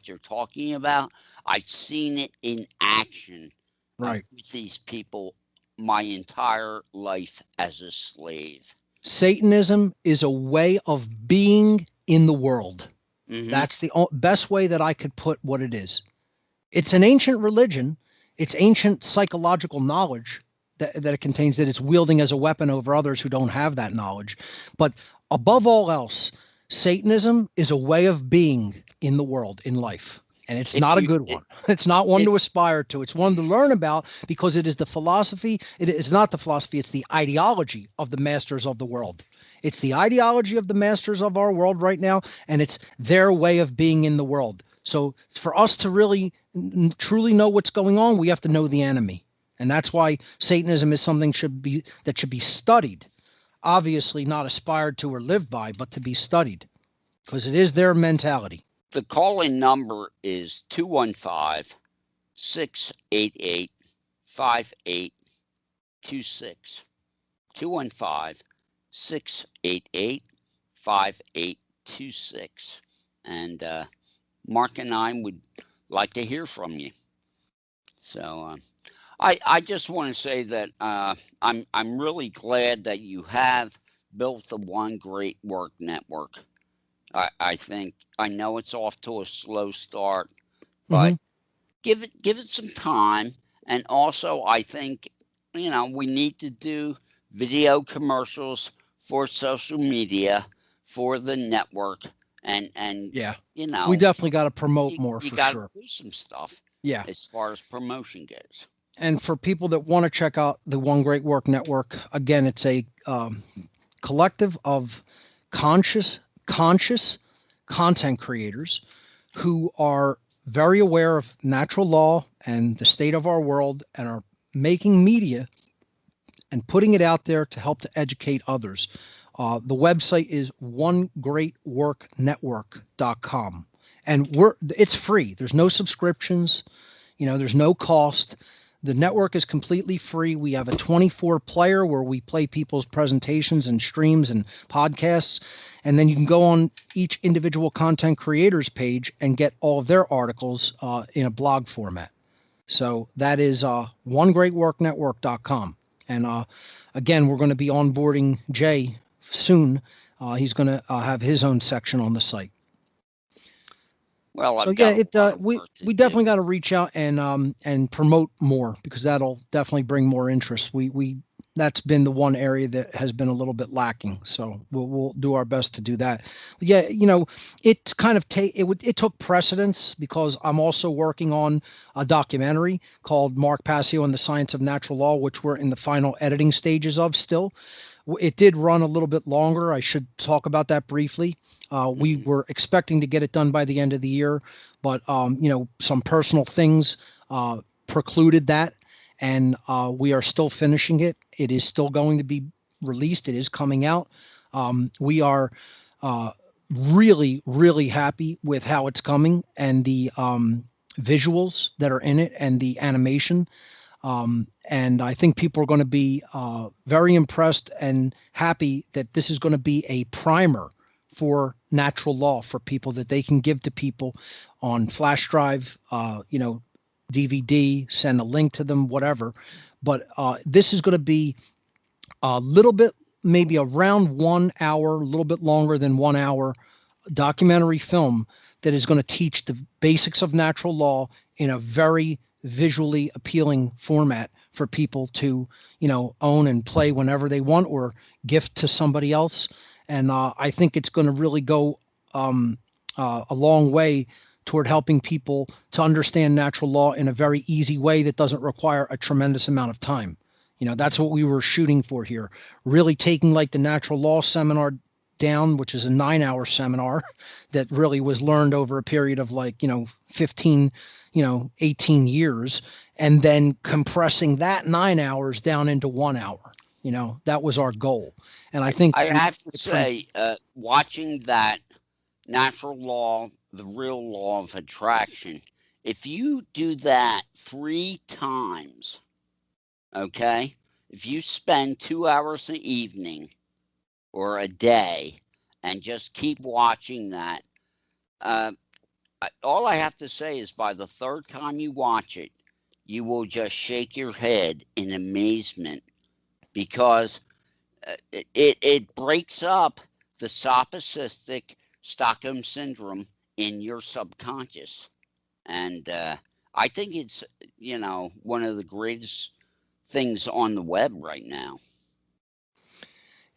you're talking about. I've seen it in action with these people my entire life as a slave. Satanism is a way of being in the world. Mm-hmm. That's the best way that I could put what it is. It's an ancient religion. It's ancient psychological knowledge that it contains, that it's wielding as a weapon over others who don't have that knowledge. But above all else, Satanism is a way of being in the world, in life. And it's not a good one. It's not one to aspire to. It's one to learn about, because it is the philosophy. It is not the philosophy. It's the ideology of the masters of the world. It's the ideology of the masters of our world right now, and it's their way of being in the world. So for us to really, truly know what's going on, we have to know the enemy. And that's why Satanism is something that should be studied. Obviously not aspired to or lived by, but to be studied, because it is their mentality. The call-in number is 215-688-5826. 215-688-5826. And Mark and I would like to hear from you. So I just want to say that I'm really glad that you have built the One Great Work Network. I think, I know it's off to a slow start, but give it some time. And also, I think, we need to do video commercials for social media, for the network, and we definitely got to promote more. You got to do some stuff. Yeah, as far as promotion goes. And for people that want to check out the One Great Work Network, again, it's a collective of conscious content creators who are very aware of natural law and the state of our world, and are making media and putting it out there to help to educate others. The website is onegreatworknetwork.com, and it's free. There's no subscriptions, there's no cost. The network is completely free. We have a 24 player where we play people's presentations and streams and podcasts. And then you can go on each individual content creator's page and get all of their articles in a blog format. So that is onegreatworknetwork.com. And again, we're going to be onboarding Jay soon. He's going to have his own section on the site. Well, So I've yeah, got a lot of we work to we do. definitely got to reach out and promote more, because that'll definitely bring more interest. We that's been the one area that has been a little bit lacking. So we'll do our best to do that. But yeah, it's kind of it took precedence, because I'm also working on a documentary called Mark Passio and the Science of Natural Law, which we're in the final editing stages of still. It did run a little bit longer. I should talk about that briefly. We were expecting to get it done by the end of the year, but some personal things precluded that, and we are still finishing it. It is still going to be released. It is coming out. We are really, really happy with how it's coming, and the visuals that are in it and the animation. And I think people are going to be very impressed and happy that this is going to be a primer for natural law for people, that they can give to people on flash drive, DVD, send a link to them, whatever. But this is going to be a little bit, maybe around 1 hour, a little bit longer than 1 hour documentary film that is going to teach the basics of natural law in a very visually appealing format for people to, own and play whenever they want, or gift to somebody else. And I think it's going to really go a long way toward helping people to understand natural law in a very easy way that doesn't require a tremendous amount of time. That's what we were shooting for here. Really taking like the natural law seminar down, which is a 9-hour seminar that really was learned over a period of 15, 18 years, and then compressing that 9 hours down into 1 hour. That was our goal. And I think I have to say, watching that natural law, the real law of attraction, if you do that 3 times, okay, if you spend 2 hours an evening or a day and just keep watching that, all I have to say is by the 3rd time you watch it, you will just shake your head in amazement, because it breaks up the sopistic Stockholm syndrome in your subconscious. And I think it's, one of the greatest things on the web right now.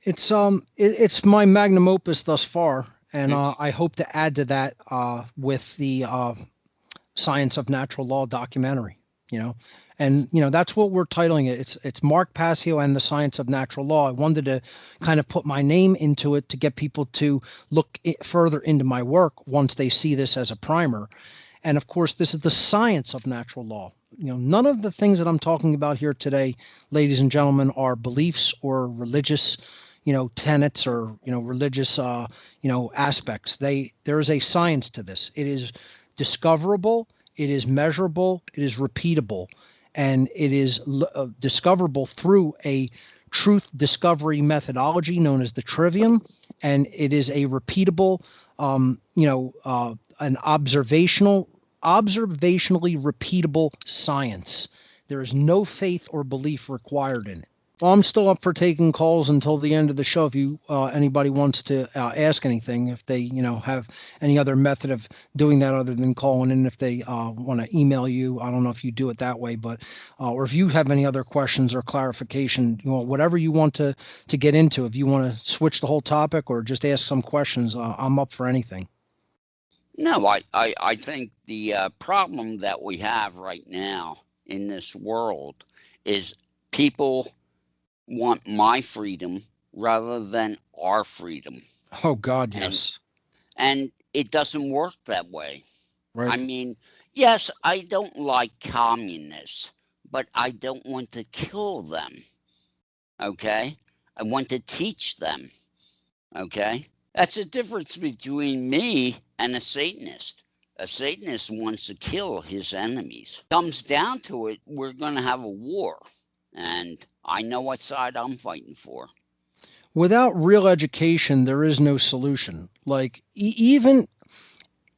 It's my magnum opus thus far, and I hope to add to that with the Science of Natural Law documentary. And that's what we're titling it. It's Mark Passio and the Science of Natural Law. I wanted to kind of put my name into it to get people to look further into my work once they see this as a primer. And of course, this is the science of natural law. None of the things that I'm talking about here today, ladies and gentlemen, are beliefs or religious tenets or religious aspects. There is a science to this. It is discoverable, it is measurable, it is repeatable, and it is discoverable through a truth discovery methodology known as the trivium, and it is a repeatable an observationally repeatable science. There is no faith or belief required in it. Well, I'm still up for taking calls until the end of the show. If you anybody wants to ask anything, if they have any other method of doing that other than calling in, if they want to email you, I don't know if you do it that way, but or if you have any other questions or clarification, whatever you want to get into. If you want to switch the whole topic or just ask some questions, I'm up for anything. No, I think the problem that we have right now in this world is people want my freedom rather than our freedom. Oh God, yes. And it doesn't work that way. Right. I mean, yes, I don't like communists, but I don't want to kill them. Okay? I want to teach them. Okay? That's the difference between me and a Satanist. A Satanist wants to kill his enemies. Comes down to it, we're going to have a war. And I know what side I'm fighting for. Without real education, there is no solution. Like even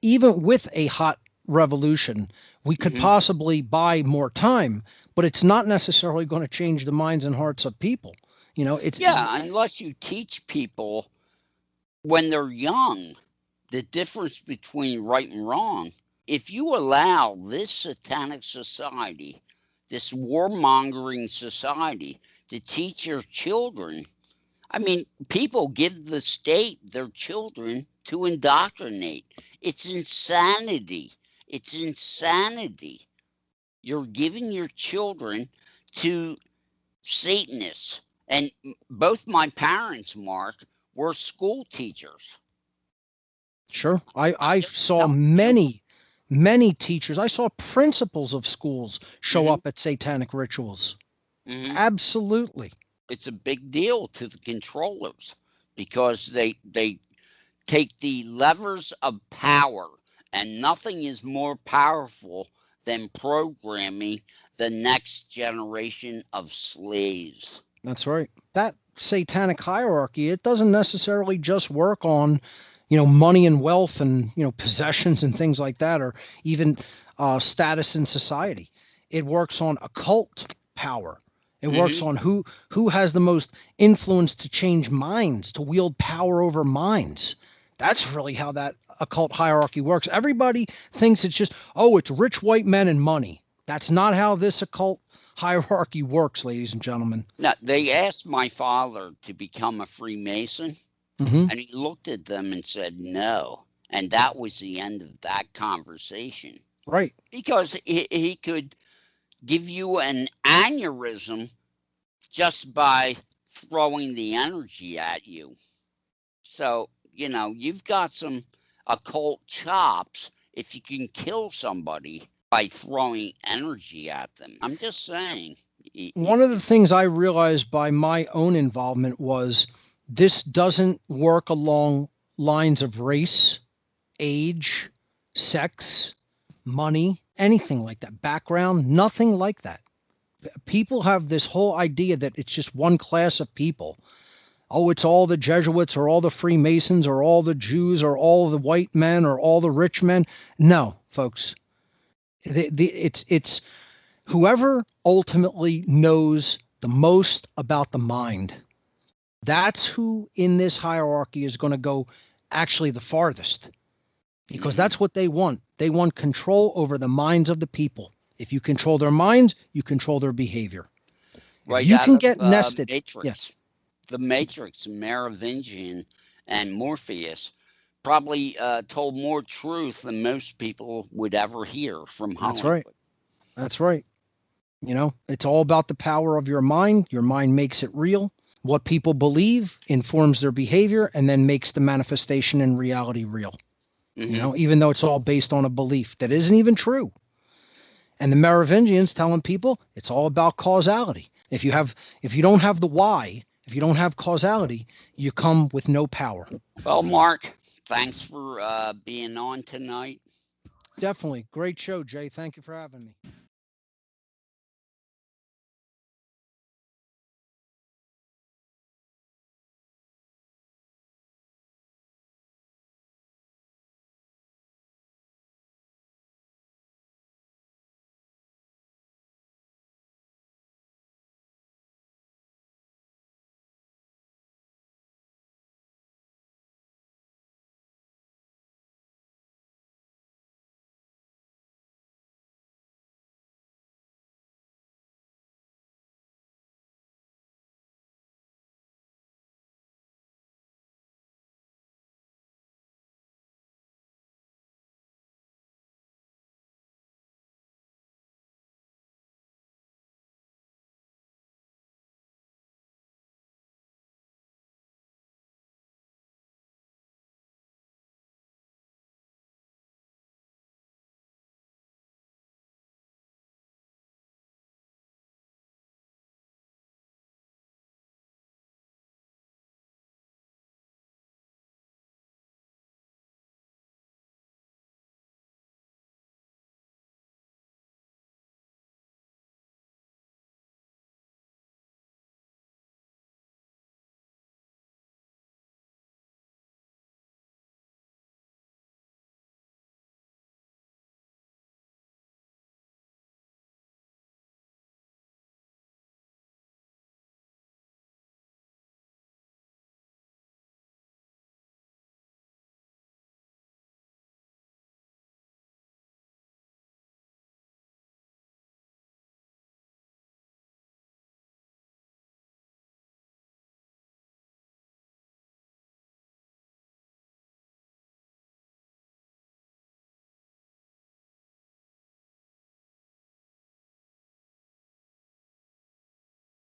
with a hot revolution, we could possibly buy more time, but it's not necessarily going to change the minds and hearts of people. Unless you teach people when they're young the difference between right and wrong. If you allow this satanic society, this warmongering society, to teach your children, I mean, people give the state their children to indoctrinate. It's insanity. It's insanity. You're giving your children to Satanists. And both my parents, Mark, were school teachers. Sure. I saw many teachers. I saw principals of schools show up at satanic rituals. Absolutely. It's a big deal to the controllers because they take the levers of power, and nothing is more powerful than programming the next generation of slaves. That's right. That satanic hierarchy, it doesn't necessarily just work on, money and wealth and, possessions and things like that, or even status in society. It works on occult power. It works on who has the most influence to change minds, to wield power over minds. That's really how that occult hierarchy works. Everybody thinks it's just, it's rich white men and money. That's not how this occult hierarchy works, ladies and gentlemen. Now, they asked my father to become a Freemason, and he looked at them and said no. And that was the end of that conversation. Right. Because he could give you an aneurysm just by throwing the energy at you. So, you've got some occult chops if you can kill somebody by throwing energy at them. I'm just saying. One of the things I realized by my own involvement was this doesn't work along lines of race, age, sex, money, anything like that, background, nothing like that. People have this whole idea that it's just one class of people. Oh, it's all the Jesuits or all the Freemasons or all the Jews or all the white men or all the rich men. No, folks. It's whoever ultimately knows the most about the mind. That's who in this hierarchy is going to go actually the farthest, because that's what they want. They want control over the minds of the people. If you control their minds, you control their behavior. Right. You can get nested. Matrix. Yes. The Matrix, Merovingian, and Morpheus probably told more truth than most people would ever hear from Hollywood. That's right. That's right. It's all about the power of your mind. Your mind makes it real. What people believe informs their behavior and then makes the manifestation in reality real. Even though it's all based on a belief that isn't even true. And the Merovingians telling people it's all about causality. If you don't have the why, if you don't have causality, you come with no power. Well, Mark, thanks for being on tonight. Definitely. Great show, Jay. Thank you for having me.